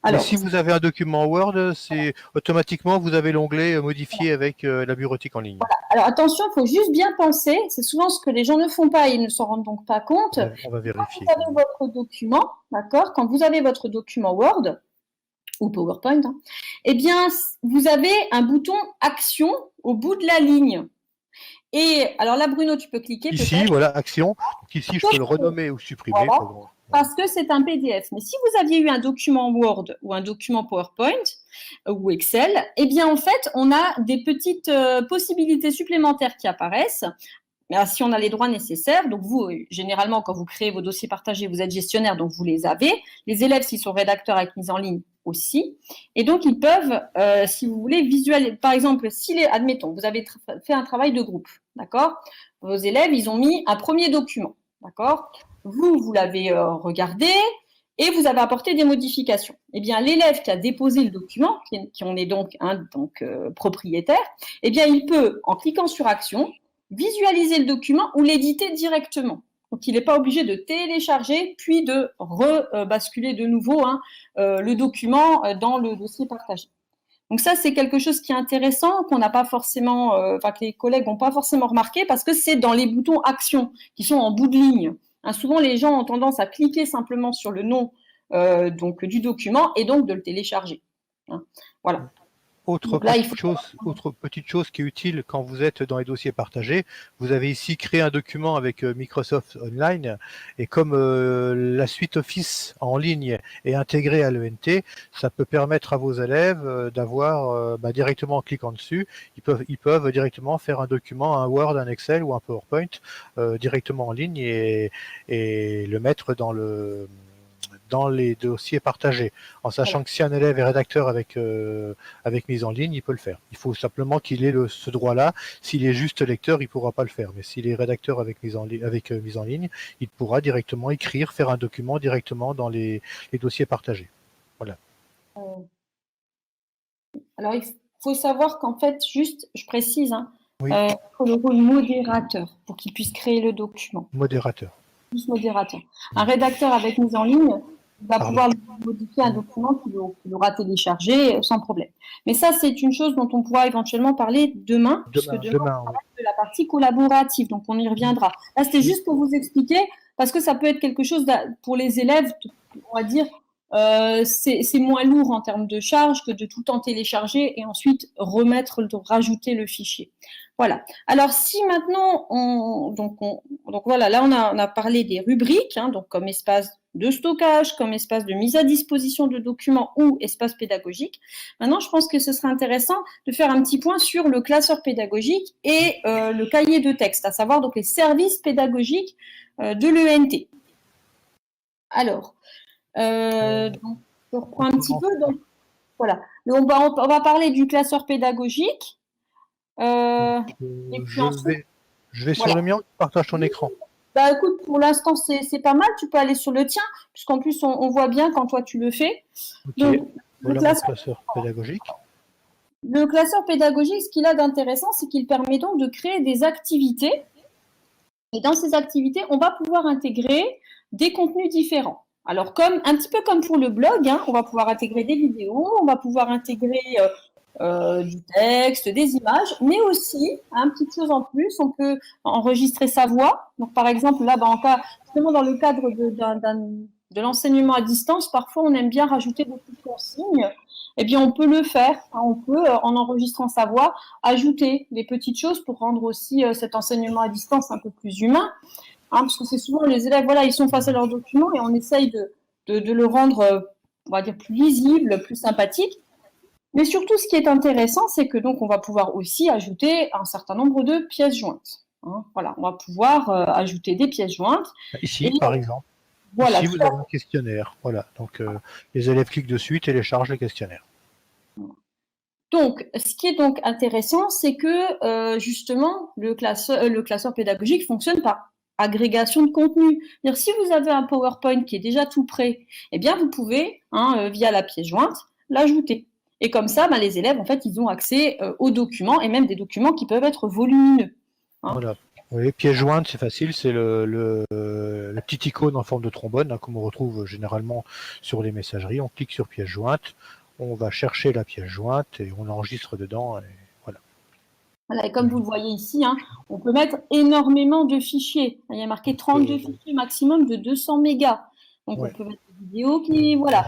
Alors, mais si vous avez un document Word, c'est automatiquement vous avez l'onglet modifié avec la bureautique en ligne. Voilà. Alors attention, il faut juste bien penser, c'est souvent ce que les gens ne font pas et ils ne s'en rendent donc pas compte. On va vérifier. Quand vous avez votre document, d'accord, quand vous avez votre document Word ou PowerPoint, eh bien, vous avez un bouton Action au bout de la ligne. Et alors là, Bruno, tu peux cliquer. Ici, voilà, Action. Donc ici, je peux le renommer ou supprimer. Voilà. Parce que c'est un PDF. Mais si vous aviez eu un document Word ou un document PowerPoint ou Excel, eh bien, en fait, on a des petites possibilités supplémentaires qui apparaissent. Si on a les droits nécessaires, donc vous, généralement, quand vous créez vos dossiers partagés, vous êtes gestionnaire, donc vous les avez. Les élèves, s'ils sont rédacteurs avec mise en ligne, aussi. Et donc, ils peuvent, si vous voulez, visualiser. Par exemple, admettons, vous avez fait un travail de groupe, d'accord? Vos élèves, ils ont mis un premier document, d'accord? Vous l'avez regardé et vous avez apporté des modifications. Eh bien, l'élève qui a déposé le document, qui en est donc propriétaire, eh bien, il peut, en cliquant sur Action, visualiser le document ou l'éditer directement. Donc, il n'est pas obligé de télécharger, puis de rebasculer de nouveau le document dans le dossier partagé. Donc ça, c'est quelque chose qui est intéressant, qu'on n'a pas forcément, que les collègues n'ont pas forcément remarqué, parce que c'est dans les boutons Action qui sont en bout de ligne. Souvent, les gens ont tendance à cliquer simplement sur le nom du document et donc de le télécharger. Voilà. Autre petite chose qui est utile quand vous êtes dans les dossiers partagés, vous avez ici créé un document avec Microsoft Online et comme la suite Office en ligne est intégrée à l'ENT, ça peut permettre à vos élèves d'avoir directement en cliquant dessus, ils peuvent directement faire un document, un Word, un Excel ou un PowerPoint directement en ligne et le mettre dans les dossiers partagés, en sachant que si un élève est rédacteur avec mise en ligne, il peut le faire. Il faut simplement qu'il ait ce droit-là. S'il est juste lecteur, il ne pourra pas le faire. Mais s'il est rédacteur avec mise en ligne, il pourra directement écrire, faire un document directement dans les dossiers partagés. Voilà. Alors, il faut savoir qu'en fait, juste, je précise, oui. Il faut le rôle modérateur pour qu'il puisse créer le document. Modérateur. Plus modérateur. Un rédacteur avec mise en ligne va pouvoir modifier un document qu'il aura téléchargé sans problème. Mais ça, c'est une chose dont on pourra éventuellement parler demain, puisque demain, on parle de la partie collaborative, donc on y reviendra. Là, c'était juste pour vous expliquer, parce que ça peut être quelque chose pour les élèves, on va dire, c'est moins lourd en termes de charge que de tout le temps télécharger et ensuite rajouter le fichier. Voilà. Alors, si maintenant, donc voilà, là, on a parlé des rubriques, donc comme espace de stockage, comme espace de mise à disposition de documents ou espace pédagogique. Maintenant, je pense que ce serait intéressant de faire un petit point sur le classeur pédagogique et le cahier de texte, à savoir donc les services pédagogiques de l'ENT. Alors, donc, je reprends un petit peu. Donc, voilà. On va parler du classeur pédagogique. Et puis ensuite, je vais sur le mien, tu partages ton écran. Bah écoute, pour l'instant, c'est pas mal. Tu peux aller sur le tien, puisqu'en plus, on voit bien quand toi tu le fais. Ok, Donc, voilà mon classeur pédagogique. Le classeur pédagogique, ce qu'il a d'intéressant, c'est qu'il permet donc de créer des activités. Et dans ces activités, on va pouvoir intégrer des contenus différents. Alors, un petit peu comme pour le blog, hein, on va pouvoir intégrer des vidéos, on va pouvoir intégrer du texte, des images, mais aussi, une petite chose en plus, on peut enregistrer sa voix. Donc, par exemple, là, justement dans le cadre de l'enseignement à distance, parfois on aime bien rajouter des petites consignes. Eh bien, on peut le faire. On peut, en enregistrant sa voix, ajouter des petites choses pour rendre aussi cet enseignement à distance un peu plus humain. Parce que c'est souvent les élèves, voilà, ils sont face à leurs documents et on essaye de le rendre, on va dire, plus lisible, plus sympathique. Mais surtout, ce qui est intéressant, c'est que donc on va pouvoir aussi ajouter un certain nombre de pièces jointes. Voilà, on va pouvoir ajouter des pièces jointes. Ici, par exemple. Voilà, ici, vous avez un questionnaire. Voilà, donc les élèves cliquent dessus, téléchargent le questionnaire. Donc, ce qui est donc intéressant, c'est que justement, le classeur pédagogique fonctionne par agrégation de contenu. C'est-à-dire, si vous avez un PowerPoint qui est déjà tout prêt, eh bien, vous pouvez, via la pièce jointe, l'ajouter. Et comme ça, les élèves, en fait, ils ont accès aux documents et même des documents qui peuvent être volumineux. Voilà. Oui, pièce jointe, c'est facile, c'est le petit icône en forme de trombone, comme on retrouve généralement sur les messageries. On clique sur pièce jointe, on va chercher la pièce jointe et on l'enregistre dedans. Et voilà. Voilà, et comme vous le voyez ici, on peut mettre énormément de fichiers. Il y a marqué 32 fichiers maximum de 200 mégas. Donc, on peut mettre des vidéos qui... Voilà.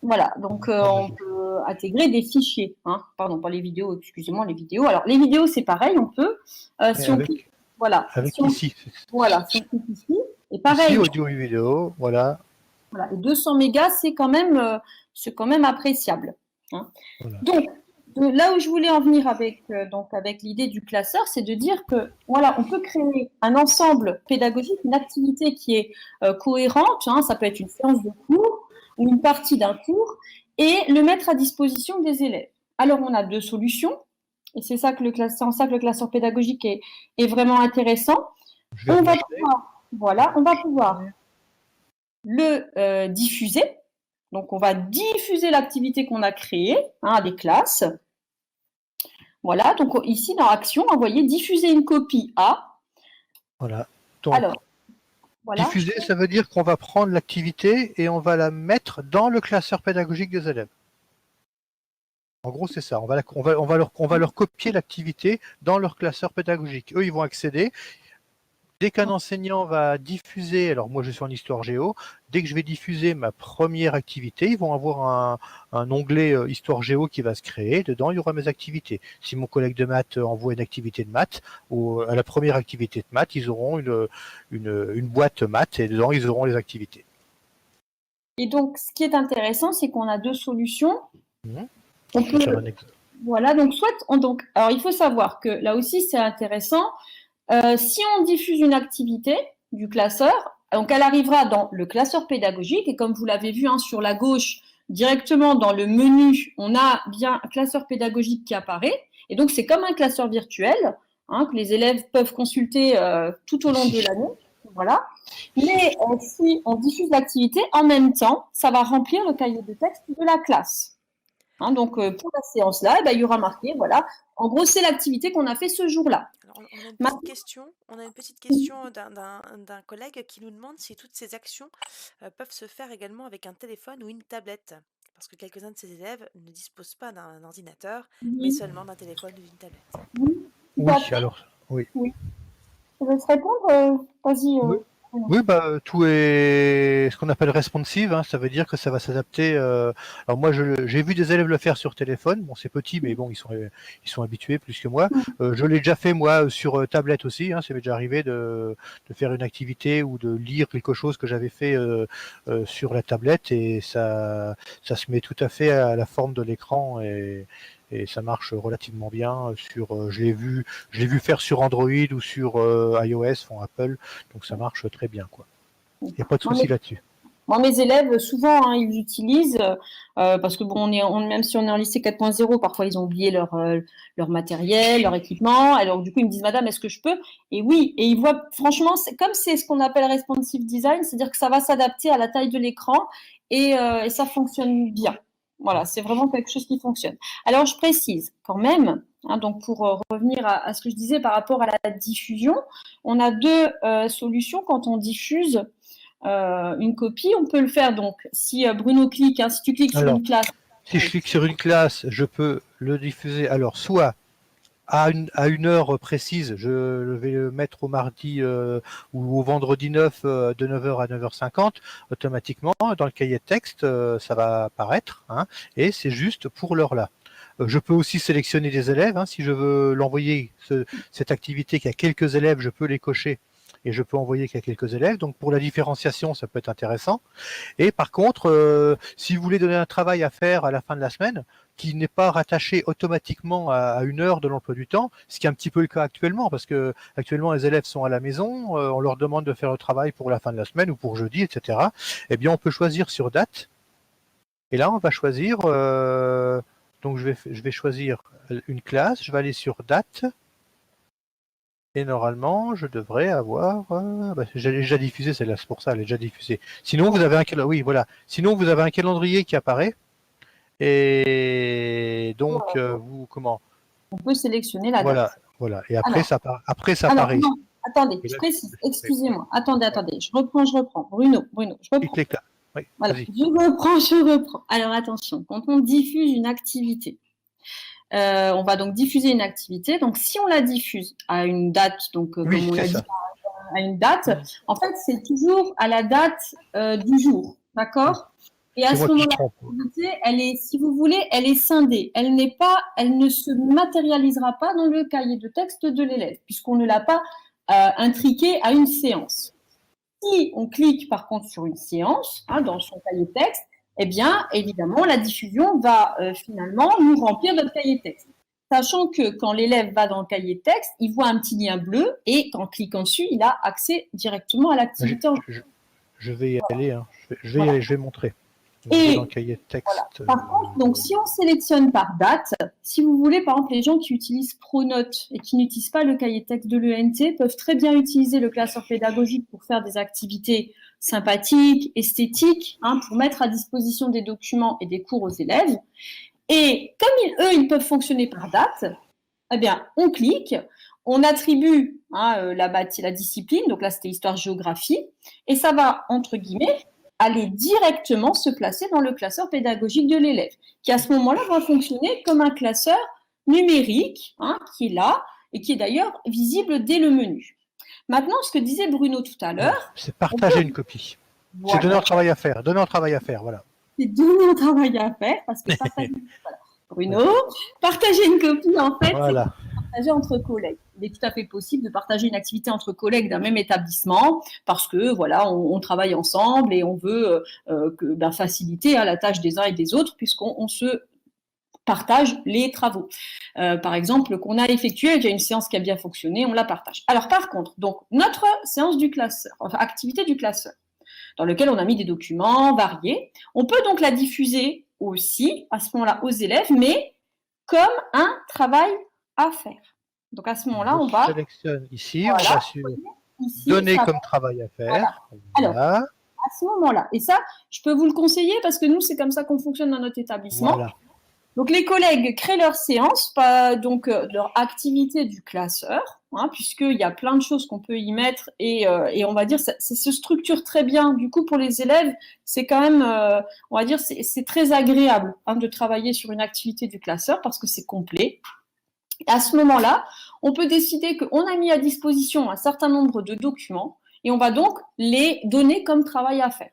Voilà, donc on peut intégrer des fichiers. Pardon, pas les vidéos, excusez-moi, les vidéos. Alors, les vidéos, c'est pareil, on peut. Si on clique, voilà. Avec ici. Voilà, si on clique ici. Et pareil. Ici, audio et vidéo, voilà. Voilà, et 200 mégas, c'est quand même appréciable. Voilà. Donc, là où je voulais en venir avec l'idée du classeur, c'est de dire que voilà, on peut créer un ensemble pédagogique, une activité qui est cohérente. Ça peut être une séance de cours ou une partie d'un cours, et le mettre à disposition des élèves. Alors, on a deux solutions, et c'est ça que le classeur pédagogique est vraiment intéressant. On va pouvoir le diffuser. Donc, on va diffuser l'activité qu'on a créée à des classes. Voilà, donc ici, dans Action, vous voyez, diffuser une copie à. Voilà. Donc, voilà. Diffuser, ça veut dire qu'on va prendre l'activité et on va la mettre dans le classeur pédagogique des élèves. En gros, c'est ça. On va leur copier l'activité dans leur classeur pédagogique. Eux, ils vont accéder. Dès qu'un enseignant va diffuser, alors moi je suis en histoire géo, dès que je vais diffuser ma première activité, ils vont avoir un onglet histoire géo qui va se créer. Dedans, il y aura mes activités. Si mon collègue de maths envoie une activité de maths, ou à la première activité de maths, ils auront une boîte maths et dedans, ils auront les activités. Et donc, ce qui est intéressant, c'est qu'on a deux solutions. On peut faire un exemple. Voilà, donc alors il faut savoir que là aussi, c'est intéressant. Si on diffuse une activité du classeur, donc elle arrivera dans le classeur pédagogique et comme vous l'avez vu sur la gauche, directement dans le menu, on a bien un classeur pédagogique qui apparaît et donc c'est comme un classeur virtuel que les élèves peuvent consulter tout au long de l'année. Voilà. Mais si on diffuse l'activité, en même temps, ça va remplir le cahier de texte de la classe. Donc, pour la séance-là, il y aura marqué, voilà, en gros, c'est l'activité qu'on a fait ce jour-là. Alors, on a une petite question d'un collègue qui nous demande si toutes ces actions peuvent se faire également avec un téléphone ou une tablette. Parce que quelques-uns de ces élèves ne disposent pas d'un ordinateur, mais seulement d'un téléphone ou d'une tablette. Oui, alors, oui. Je vais te répondre, vas-y. Oui. Oui, bah, tout est ce qu'on appelle responsive, hein, ça veut dire que ça va s'adapter. Alors moi, j'ai vu des élèves le faire sur téléphone. Bon, c'est petit, mais bon, ils sont habitués plus que moi. Je l'ai déjà fait moi sur tablette aussi. Hein, ça m'est déjà arrivé de faire une activité ou de lire quelque chose que j'avais fait sur la tablette et ça se met tout à fait à la forme de l'écran et ça marche relativement bien sur. Je l'ai vu faire sur Android ou sur iOS, font Apple. Donc ça marche très bien, quoi. Il n'y a pas de souci là-dessus. Moi, mes élèves, souvent, hein, ils l'utilisent parce que bon, même si on est en lycée 4.0, parfois ils ont oublié leur matériel, leur équipement. Alors du coup, ils me disent, Madame, est-ce que je peux? Et oui, et ils voient, franchement, comme c'est ce qu'on appelle responsive design, c'est-à-dire que ça va s'adapter à la taille de l'écran et ça fonctionne bien. Voilà, c'est vraiment quelque chose qui fonctionne. Alors, je précise quand même, hein, donc pour revenir à ce que je disais par rapport à la diffusion, on a deux solutions quand on diffuse une copie. On peut le faire donc si Bruno clique, hein, si tu cliques sur une classe. Si je clique sur une classe, je peux le diffuser. Alors, soit à une heure précise, je vais le mettre au mardi ou au vendredi 9 de 9h à 9h50, automatiquement, dans le cahier de texte, ça va apparaître, hein, et c'est juste pour l'heure-là. Je peux aussi sélectionner des élèves, hein, si je veux l'envoyer, cette activité qui a quelques élèves, je peux les cocher et je peux envoyer qu'il y a quelques élèves. Donc pour la différenciation, ça peut être intéressant. Et par contre, si vous voulez donner un travail à faire à la fin de la semaine, qui n'est pas rattaché automatiquement à une heure de l'emploi du temps, ce qui est un petit peu le cas actuellement, parce que actuellement les élèves sont à la maison, on leur demande de faire le travail pour la fin de la semaine ou pour jeudi, etc. Eh bien, on peut choisir sur date. Et là, on va choisir. Donc, je vais choisir une classe. Je vais aller sur date. Et normalement, je devrais avoir. J'ai déjà diffusé celle-là, c'est pour ça, elle est déjà diffusée. Sinon, vous avez oui, voilà. Sinon, vous avez un calendrier qui apparaît. Et donc, comment? On peut sélectionner la date. Voilà. Et après, alors, ça apparaît. Non, attendez, je précise. Excusez-moi. Attendez. Je reprends. Bruno, je reprends. Oui, voilà. Je reprends. Alors, attention. Quand on diffuse une activité, on va donc diffuser une activité. Donc, si on la diffuse à une date, donc comme on l'a dit, à une date, en fait, c'est toujours à la date du jour. D'accord? Et à ce moment-là, l'activité, elle est, si vous voulez, elle est scindée. Elle ne se matérialisera pas dans le cahier de texte de l'élève, puisqu'on ne l'a pas intriquée à une séance. Si on clique par contre sur une séance, hein, dans son cahier de texte, eh bien, évidemment, la diffusion va finalement nous remplir notre cahier de texte. Sachant que quand l'élève va dans le cahier de texte, il voit un petit lien bleu et qu'en cliquant dessus, il a accès directement à l'activité. Je vais y aller, hein. Je vais montrer. Et dans le cahier de texte. Voilà. Par contre, donc, si on sélectionne par date, si vous voulez, par exemple, les gens qui utilisent Pronote et qui n'utilisent pas le cahier de texte de l'ENT peuvent très bien utiliser le classeur pédagogique pour faire des activités sympathiques, esthétiques, hein, pour mettre à disposition des documents et des cours aux élèves. Et comme ils peuvent fonctionner par date, eh bien, on clique, on attribue la discipline, donc là, c'était histoire-géographie, et ça va, entre guillemets, aller directement se placer dans le classeur pédagogique de l'élève, qui à ce moment-là va fonctionner comme un classeur numérique, hein, qui est là et qui est d'ailleurs visible dès le menu. Maintenant, ce que disait Bruno tout à l'heure... C'est partager une copie. Voilà. C'est donner un travail à faire. Voilà. C'est donner un travail à faire, parce que partager... voilà. Bruno, partager une copie, en fait, voilà. C'est partager entre collègues. Il est tout à fait possible de partager une activité entre collègues d'un même établissement parce que voilà, on travaille ensemble et on veut faciliter la tâche des uns et des autres puisqu'on se partage les travaux. Par exemple, qu'on a effectué, il y a une séance qui a bien fonctionné, on la partage. Alors par contre, donc notre séance du classeur, enfin activité du classeur, dans lequel on a mis des documents variés, on peut donc la diffuser aussi à ce moment-là aux élèves, mais comme un travail à faire. Donc à ce moment-là, on va sélectionne ici, voilà, on va sur donner comme travail à faire. Voilà. Alors, à ce moment-là, et ça, je peux vous le conseiller parce que nous, c'est comme ça qu'on fonctionne dans notre établissement. Voilà. Donc les collègues créent leur séance, donc leur activité du classeur, hein, puisqu'il y a plein de choses qu'on peut y mettre et on va dire ça se structure très bien. Du coup, pour les élèves, c'est quand même, on va dire, c'est très agréable hein, de travailler sur une activité du classeur parce que c'est complet. Et à ce moment-là, on peut décider qu'on a mis à disposition un certain nombre de documents et on va donc les donner comme travail à faire.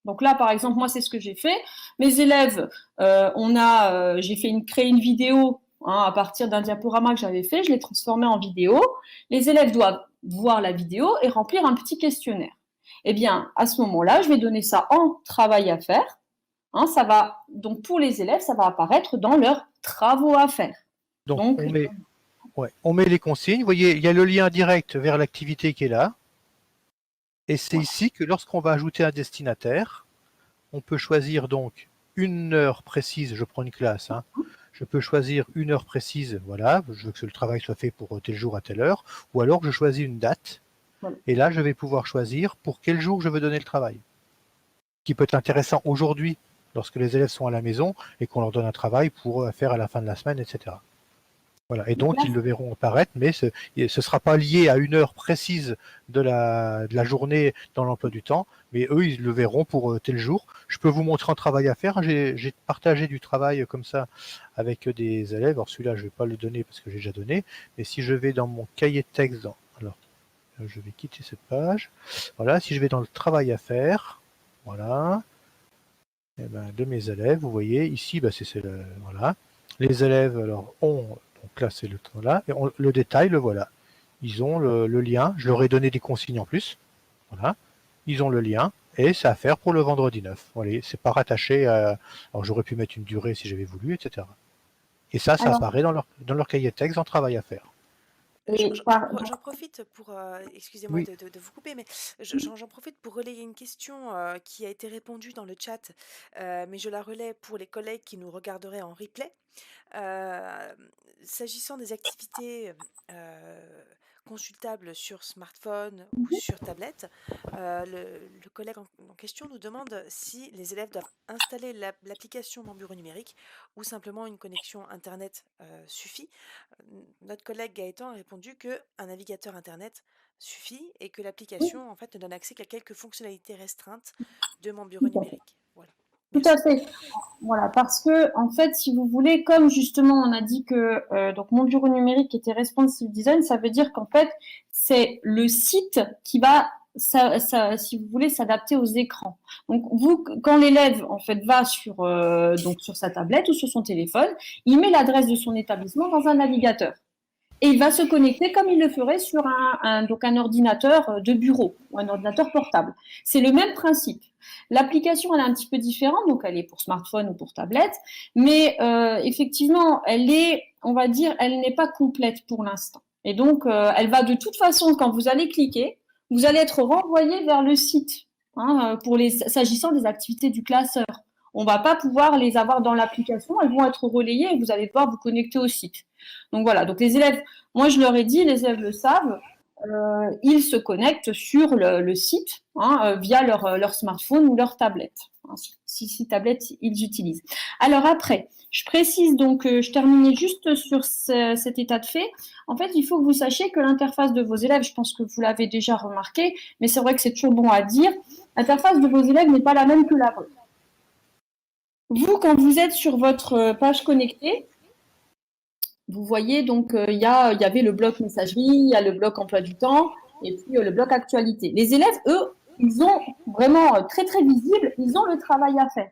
Donc là, par exemple, moi, c'est ce que j'ai fait. Mes élèves, j'ai créé une vidéo à partir d'un diaporama que j'avais fait, je l'ai transformé en vidéo. Les élèves doivent voir la vidéo et remplir un petit questionnaire. Eh bien, à ce moment-là, je vais donner ça en travail à faire. Donc pour les élèves, ça va apparaître dans leurs travaux à faire. Donc on met les consignes. Vous voyez, il y a le lien direct vers l'activité qui est là. Et c'est ici que lorsqu'on va ajouter un destinataire, on peut choisir donc une heure précise. Je prends une classe. Je peux choisir une heure précise. Voilà, je veux que le travail soit fait pour tel jour à telle heure. Ou alors je choisis une date. Et là, je vais pouvoir choisir pour quel jour je veux donner le travail. Qui peut être intéressant aujourd'hui, lorsque les élèves sont à la maison et qu'on leur donne un travail pour faire à la fin de la semaine, etc. Voilà. Et donc, ils le verront apparaître, mais ce ne sera pas lié à une heure précise de la journée dans l'emploi du temps, mais eux, ils le verront pour tel jour. Je peux vous montrer un travail à faire. J'ai partagé du travail comme ça avec des élèves. Alors, celui-là, je ne vais pas le donner parce que j'ai déjà donné, mais si je vais dans mon cahier de texte, alors, je vais quitter cette page. Voilà, si je vais dans le travail à faire, voilà, et de mes élèves, vous voyez, ici, voilà. Les élèves alors ont, donc là c'est le temps là, et le détail, le voilà. Ils ont le lien, je leur ai donné des consignes en plus. Voilà. Ils ont le lien, et c'est à faire pour le vendredi 9. Voilà, c'est pas rattaché à. Alors j'aurais pu mettre une durée si j'avais voulu, etc. Et ça apparaît dans leur cahier de texte en travail à faire. J'en profite pour, excusez-moi Oui. de vous couper, mais j'en profite pour relayer une question qui a été répondue dans le chat, mais je la relais pour les collègues qui nous regarderaient en replay. S'agissant des activités consultables sur smartphone ou sur tablette, le collègue en question nous demande si les élèves doivent installer l'application Mon Bureau Numérique ou simplement une connexion Internet suffit. Notre collègue Gaëtan a répondu qu'un navigateur Internet suffit et que l'application en fait ne donne accès qu'à quelques fonctionnalités restreintes de Mon Bureau Numérique. Voilà. Tout à fait. Voilà, parce que en fait, si vous voulez, comme justement on a dit que donc Mon Bureau Numérique était responsive design, ça veut dire qu'en fait c'est le site qui va, si vous voulez, s'adapter aux écrans. Donc vous, quand l'élève en fait va donc sur sa tablette ou sur son téléphone, il met l'adresse de son établissement dans un navigateur. Et il va se connecter comme il le ferait sur donc un ordinateur de bureau ou un ordinateur portable. C'est le même principe. L'application, elle est un petit peu différente, donc elle est pour smartphone ou pour tablette, mais effectivement, on va dire, elle n'est pas complète pour l'instant. Et donc, elle va de toute façon, quand vous allez cliquer, vous allez être renvoyé vers le site, s'agissant des activités du classeur. On ne va pas pouvoir les avoir dans l'application, elles vont être relayées et vous allez pouvoir vous connecter au site. Donc voilà, donc les élèves, moi je leur ai dit, les élèves le savent, ils se connectent sur le site via leur smartphone ou leur tablette, si tablette ils utilisent. Alors après, je précise donc, je terminais juste sur cet état de fait. En fait, il faut que vous sachiez que l'interface de vos élèves, je pense que vous l'avez déjà remarqué, mais c'est vrai que c'est toujours bon à dire, l'interface de vos élèves n'est pas la même que la vôtre. Vous, quand vous êtes sur votre page connectée, vous voyez donc il y avait le bloc messagerie, il y a le bloc emploi du temps et puis le bloc actualité. Les élèves, eux, ils ont vraiment très très visible, ils ont le travail à faire.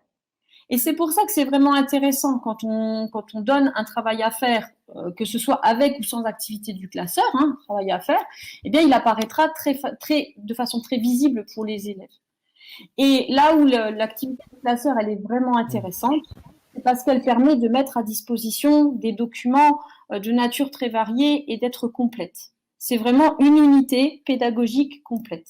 Et c'est pour ça que c'est vraiment intéressant quand on donne un travail à faire, que ce soit avec ou sans activité du classeur, travail à faire, eh bien il apparaîtra de façon très visible pour les élèves. Et là où l'activité du classeur, elle est vraiment intéressante, c'est parce qu'elle permet de mettre à disposition des documents de nature très variée et d'être complète. C'est vraiment une unité pédagogique complète.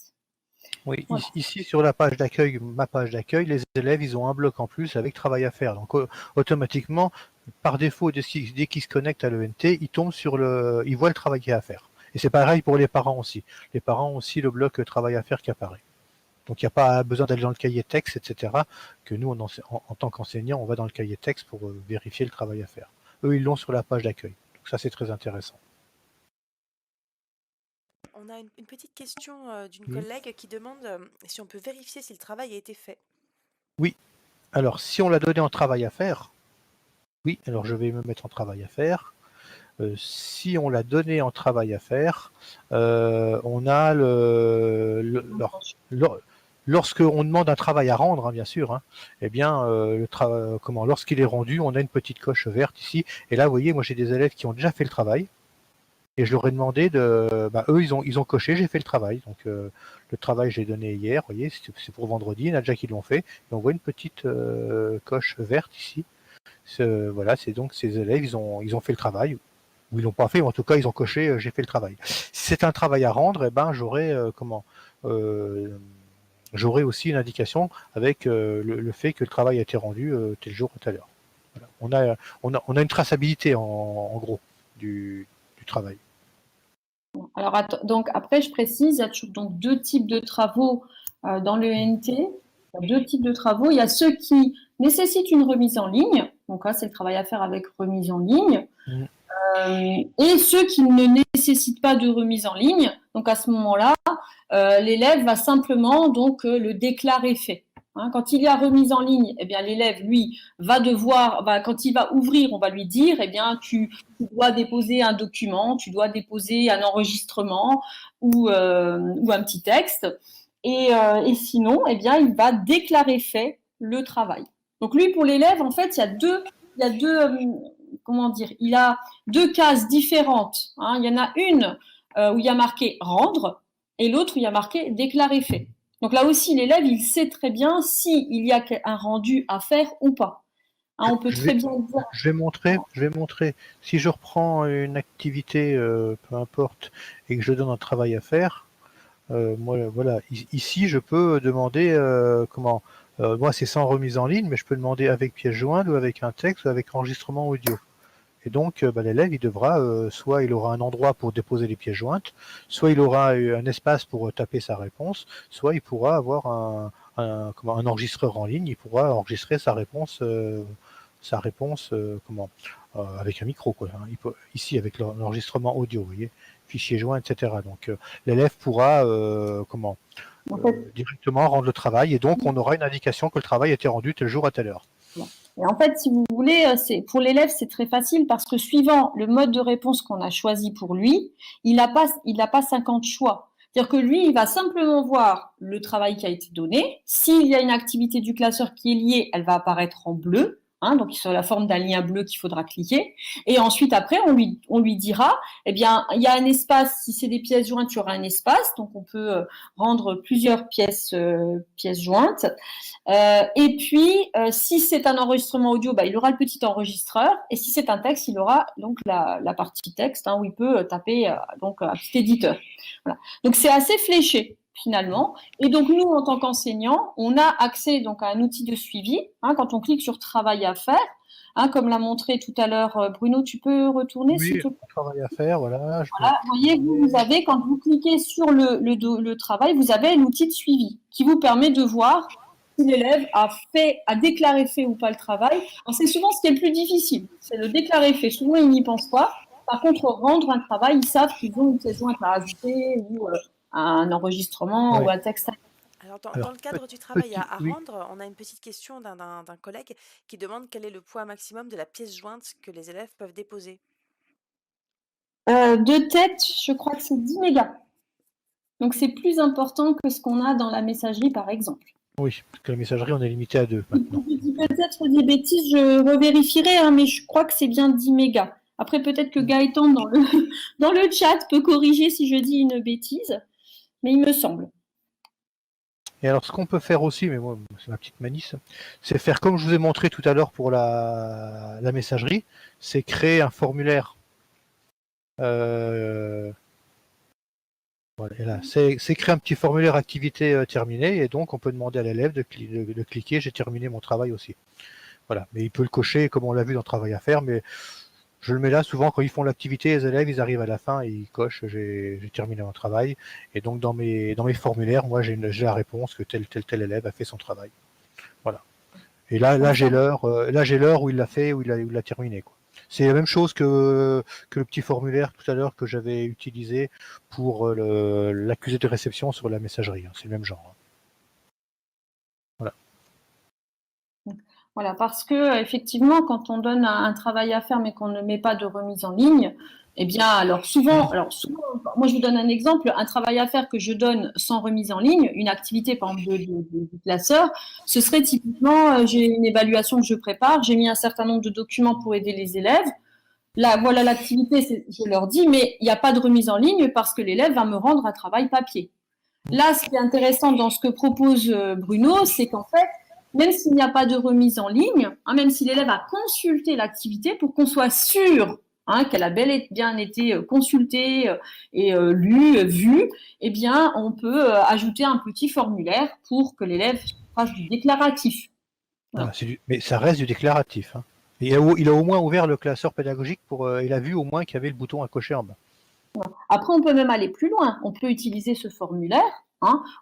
Oui, voilà. Ici sur la page d'accueil, ma page d'accueil, les élèves, ils ont un bloc en plus avec travail à faire. Donc automatiquement, par défaut, dès qu'ils se connectent à l'ENT, ils tombent ils voient le travail qu'il y a à faire. Et c'est pareil pour les parents aussi. Les parents ont aussi le bloc travail à faire qui apparaît. Donc il n'y a pas besoin d'aller dans le cahier texte, etc. Que nous, en tant qu'enseignants, on va dans le cahier texte pour vérifier le travail à faire. Eux, ils l'ont sur la page d'accueil. Donc ça, c'est très intéressant. On a une petite question d'une collègue qui demande si on peut vérifier si le travail a été fait. Oui. Alors, si on l'a donné en travail à faire, oui, alors je vais me mettre en travail à faire. si on l'a donné en travail à faire, on a lorsqu'on demande un travail à rendre, hein, bien sûr, hein, eh bien, lorsqu'il est rendu, on a une petite coche verte ici. Et là, vous voyez, moi j'ai des élèves qui ont déjà fait le travail. Et je leur ai demandé eux, ils ont coché, j'ai fait le travail. Donc, le travail, je l'ai donné hier, vous voyez, c'est pour vendredi. Il y en a déjà qui l'ont fait. Et on voit une petite coche verte ici. Voilà, c'est donc ces élèves, ils ont fait le travail. Ou ils l'ont pas fait, mais en tout cas, ils ont coché, j'ai fait le travail. Si c'est un travail à rendre, eh ben, j'aurai aussi une indication avec le fait que le travail a été rendu tel jour ou telle heure. Voilà. On a une traçabilité en gros du travail. Alors, donc après, je précise, il y a toujours donc 2 types de travaux dans le NT. Il y a 2 types de travaux. Il y a ceux qui nécessitent une remise en ligne. Donc là, c'est le travail à faire avec remise en ligne. Et ceux qui ne nécessitent pas de remise en ligne. Donc à ce moment-là, l'élève va simplement donc le déclarer fait. Hein, quand il y a remise en ligne, eh bien l'élève lui va devoir, quand il va ouvrir, on va lui dire, eh bien tu dois déposer un document, tu dois déposer un enregistrement ou un petit texte, et sinon, eh bien il va déclarer fait le travail. Donc lui, pour l'élève, en fait, il y a deux comment dire, il a 2 cases différentes. Hein. Il y en a une où il y a marqué rendre et l'autre où il y a marqué déclarer fait. Donc là aussi, l'élève, il sait très bien s'il y a un rendu à faire ou pas. Hein, on peut très bien dire. Je vais montrer. Si je reprends une activité, peu importe, et que je donne un travail à faire, moi, voilà, ici, je peux demander moi, c'est sans remise en ligne, mais je peux demander avec pièce jointe ou avec un texte ou avec enregistrement audio. Et donc, l'élève, il devra, soit il aura un endroit pour déposer les pièces jointes, soit il aura un espace pour taper sa réponse, soit il pourra avoir un enregistreur en ligne, il pourra enregistrer sa réponse, avec un micro, quoi. Hein. Ici, avec l'enregistrement audio, vous voyez, fichier joint, etc. Donc, l'élève pourra, directement rendre le travail, et donc on aura une indication que le travail a été rendu tel jour à telle heure. Et en fait, si vous voulez, pour l'élève, c'est très facile parce que suivant le mode de réponse qu'on a choisi pour lui, il n'a pas 50 choix. C'est-à-dire que lui, il va simplement voir le travail qui a été donné. S'il y a une activité du classeur qui est liée, elle va apparaître en bleu. Hein, donc sur la forme d'un lien bleu qu'il faudra cliquer. Et ensuite, après, on lui dira, eh bien, il y a un espace, si c'est des pièces jointes, il y aura un espace. Donc, on peut rendre plusieurs pièces jointes. Et puis, si c'est un enregistrement audio, il aura le petit enregistreur. Et si c'est un texte, il aura donc la partie texte où il peut taper donc un petit éditeur. Voilà. Donc, c'est assez fléché finalement. Et donc, nous, en tant qu'enseignants, on a accès donc à un outil de suivi. Hein, quand on clique sur travail à faire, hein, comme l'a montré tout à l'heure Bruno, tu peux retourner s'il te plaît. Travail à faire, voilà. Voilà, vous voyez, vous avez, quand vous cliquez sur le travail, vous avez l'outil de suivi qui vous permet de voir si l'élève a déclaré fait ou pas le travail. C'est souvent ce qui est le plus difficile, c'est le déclarer fait. Souvent, ils n'y pensent pas. Par contre, rendre un travail, ils savent qu'ils ont une pièce jointe à ajouter ou un enregistrement ou un texte. Alors, dans le cadre du travail à rendre, on a une petite question d'un collègue qui demande quel est le poids maximum de la pièce jointe que les élèves peuvent déposer. De tête, je crois que c'est 10 mégas. Donc, c'est plus important que ce qu'on a dans la messagerie, par exemple. Oui, parce que la messagerie, on est limité à 2 maintenant. Je dis peut-être des bêtises, je revérifierai, mais je crois que c'est bien 10 mégas. Après, peut-être que Gaëtan, dans le chat, peut corriger si je dis une bêtise, mais il me semble. Et alors, ce qu'on peut faire aussi, mais moi, c'est ma petite manie, c'est faire comme je vous ai montré tout à l'heure pour la messagerie, c'est créer un formulaire. Voilà, c'est créer un petit formulaire activité terminée, et donc on peut demander à l'élève de cliquer, j'ai terminé mon travail aussi. Voilà, mais il peut le cocher comme on l'a vu dans Travail à faire, mais je le mets là souvent quand ils font l'activité, les élèves, ils arrivent à la fin et ils cochent, j'ai terminé mon travail, et donc dans mes formulaires, moi j'ai la réponse que tel élève a fait son travail. Voilà. Et là j'ai l'heure où il l'a fait, où il l'a terminé, quoi. C'est la même chose que le petit formulaire tout à l'heure que j'avais utilisé pour l'accusé de réception sur la messagerie. Hein. C'est le même genre. Hein. Voilà. Voilà, parce que effectivement, quand on donne un travail à faire mais qu'on ne met pas de remise en ligne, eh bien, alors souvent, moi je vous donne un exemple, un travail à faire que je donne sans remise en ligne, une activité par exemple du classeur, ce serait typiquement, j'ai une évaluation que je prépare, j'ai mis un certain nombre de documents pour aider les élèves. Là, voilà l'activité, je leur dis, mais il n'y a pas de remise en ligne parce que l'élève va me rendre un travail papier. Là, ce qui est intéressant dans ce que propose Bruno, c'est qu'en fait, même s'il n'y a pas de remise en ligne, hein, même si l'élève a consulté l'activité, pour qu'on soit sûr qu'elle a bel et bien été consultée et lue, vue, eh bien, on peut ajouter un petit formulaire pour que l'élève fasse du déclaratif. Voilà. Voilà, mais ça reste du déclaratif, hein. Il a au moins ouvert le classeur pédagogique il a vu au moins qu'il y avait le bouton à cocher en bas. Après, on peut même aller plus loin. On peut utiliser ce formulaire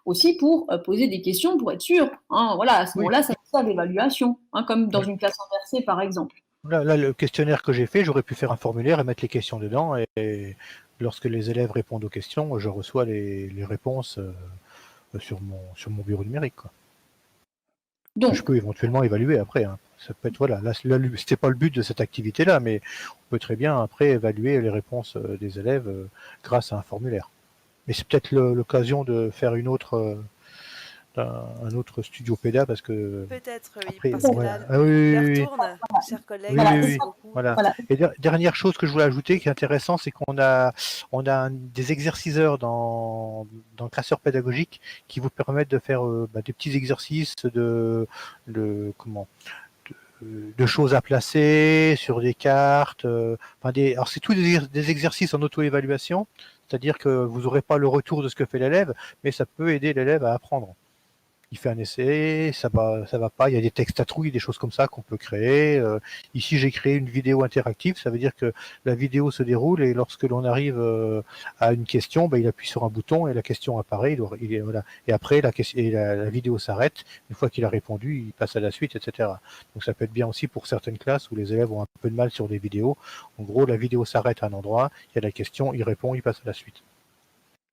aussi pour poser des questions pour être sûr. Voilà, à ce Oui. moment-là, ça sert d'évaluation, comme dans Oui. une classe inversée, par exemple. Là, le questionnaire que j'ai fait, j'aurais pu faire un formulaire et mettre les questions dedans. Et lorsque les élèves répondent aux questions, je reçois les réponses sur mon bureau numérique, quoi. Donc, Je peux éventuellement évaluer après, hein. Ça peut être, voilà, là, c'était pas le but de cette activité-là, mais on peut très bien après évaluer les réponses des élèves grâce à un formulaire. Mais c'est peut-être l'occasion de faire un autre studio PEDA parce que Peut-être, oui, après, parce que ouais. là, Ah oui, l'heure oui, oui. tourne, chers collègues, Oui, oui, voilà, oui, merci beaucoup. voilà. voilà. Et dernière chose que je voulais ajouter qui est intéressant, c'est qu'on a des exerciceurs dans le classeur pédagogique qui vous permettent de faire des petits exercices comment, de choses à placer sur des cartes. Alors c'est tous des exercices en auto-évaluation, c'est-à-dire que vous n'aurez pas le retour de ce que fait l'élève, mais ça peut aider l'élève à apprendre. Il fait un essai, ça va pas, il y a des textes à trouille, des choses comme ça qu'on peut créer. Ici, j'ai créé une vidéo interactive, ça veut dire que la vidéo se déroule et lorsque l'on arrive à une question, il appuie sur un bouton et la question apparaît. Voilà. Et après, la vidéo s'arrête. Une fois qu'il a répondu, il passe à la suite, etc. Donc ça peut être bien aussi pour certaines classes où les élèves ont un peu de mal sur des vidéos. En gros, la vidéo s'arrête à un endroit, il y a la question, il répond, il passe à la suite.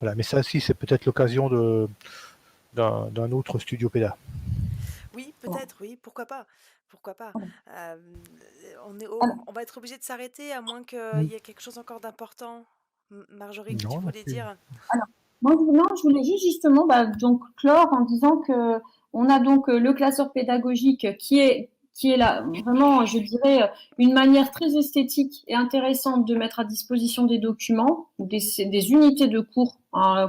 Voilà. Mais ça aussi, c'est peut-être l'occasion d'un autre studio PEDA. Oui, peut-être, oui, pourquoi pas? Pourquoi pas? Alors, On va être obligé de s'arrêter à moins qu'il Mm. y ait quelque chose encore d'important. Marjorie, que tu Non, voulais dire? alors, moi, non, je voulais juste justement donc clore en disant que on a donc le classeur pédagogique qui est là vraiment, je dirais, une manière très esthétique et intéressante de mettre à disposition des documents ou des unités de cours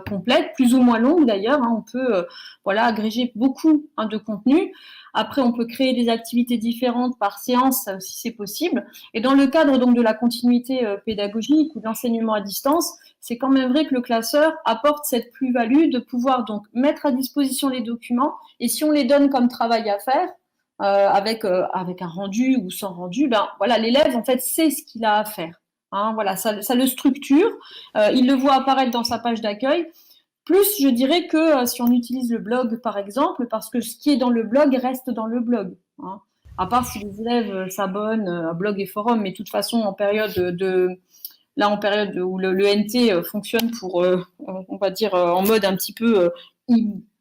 complètes, plus ou moins longues d'ailleurs. On peut voilà agréger beaucoup de contenu. Après, on peut créer des activités différentes par séance, ça aussi c'est possible. Et dans le cadre donc de la continuité pédagogique ou de l'enseignement à distance, c'est quand même vrai que le classeur apporte cette plus-value de pouvoir donc mettre à disposition les documents et si on les donne comme travail à faire, avec un rendu ou sans rendu, voilà, l'élève en fait sait ce qu'il a à faire. Voilà, ça le structure, il le voit apparaître dans sa page d'accueil. Plus, je dirais que si on utilise le blog par exemple, parce que ce qui est dans le blog reste dans le blog. À part si les élèves s'abonnent à blog et forum, mais de toute façon en période en période où le NT fonctionne pour, on va dire, en mode un petit peu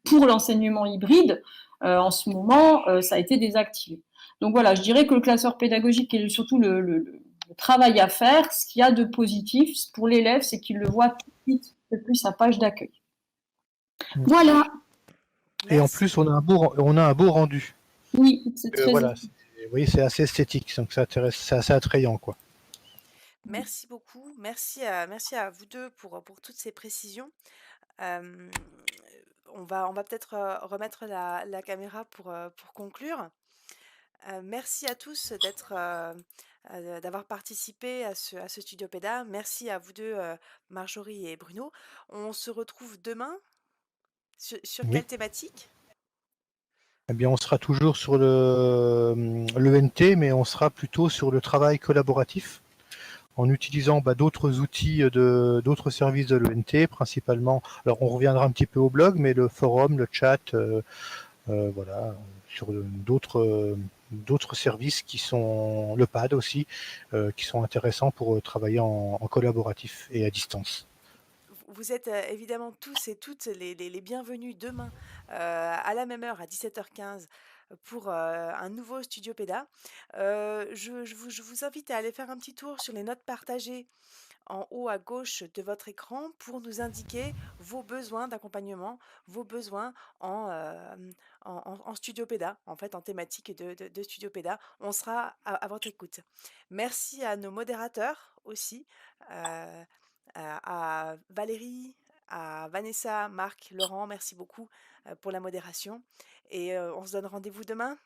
pour l'enseignement hybride, en ce moment, ça a été désactivé. Donc voilà, je dirais que le classeur pédagogique et surtout le travail à faire, ce qu'il y a de positif pour l'élève, c'est qu'il le voit tout de suite depuis sa page d'accueil. Voilà. Et en Merci. plus, on a un beau rendu. Oui, c'est très Voilà, vous voyez, c'est assez esthétique, donc c'est assez attrayant, quoi. Merci beaucoup. Merci à vous deux pour toutes ces précisions. Euh, on va peut-être remettre la caméra pour conclure. Merci à tous d'avoir participé à ce Studio Péda. Merci à vous deux, Marjorie et Bruno. On se retrouve demain. Sur Oui. quelle thématique? Eh bien, on sera toujours sur l'ENT, mais on sera plutôt sur le travail collaboratif en utilisant d'autres outils d'autres services de l'ENT, principalement. Alors, on reviendra un petit peu au blog, mais le forum, le chat, voilà, sur d'autres services qui sont le pad aussi, qui sont intéressants pour travailler en collaboratif et à distance. Vous êtes évidemment tous et toutes les bienvenus demain à la même heure, à 17h15, pour, un nouveau Studio Péda. Je vous invite à aller faire un petit tour sur les notes partagées en haut à gauche de votre écran pour nous indiquer vos besoins d'accompagnement, vos besoins en Studio Péda, en fait, en thématique de Studio Péda. On sera à votre écoute. Merci à nos modérateurs aussi, à Valérie, à Vanessa, Marc, Laurent, merci beaucoup, pour la modération et on se donne rendez-vous demain.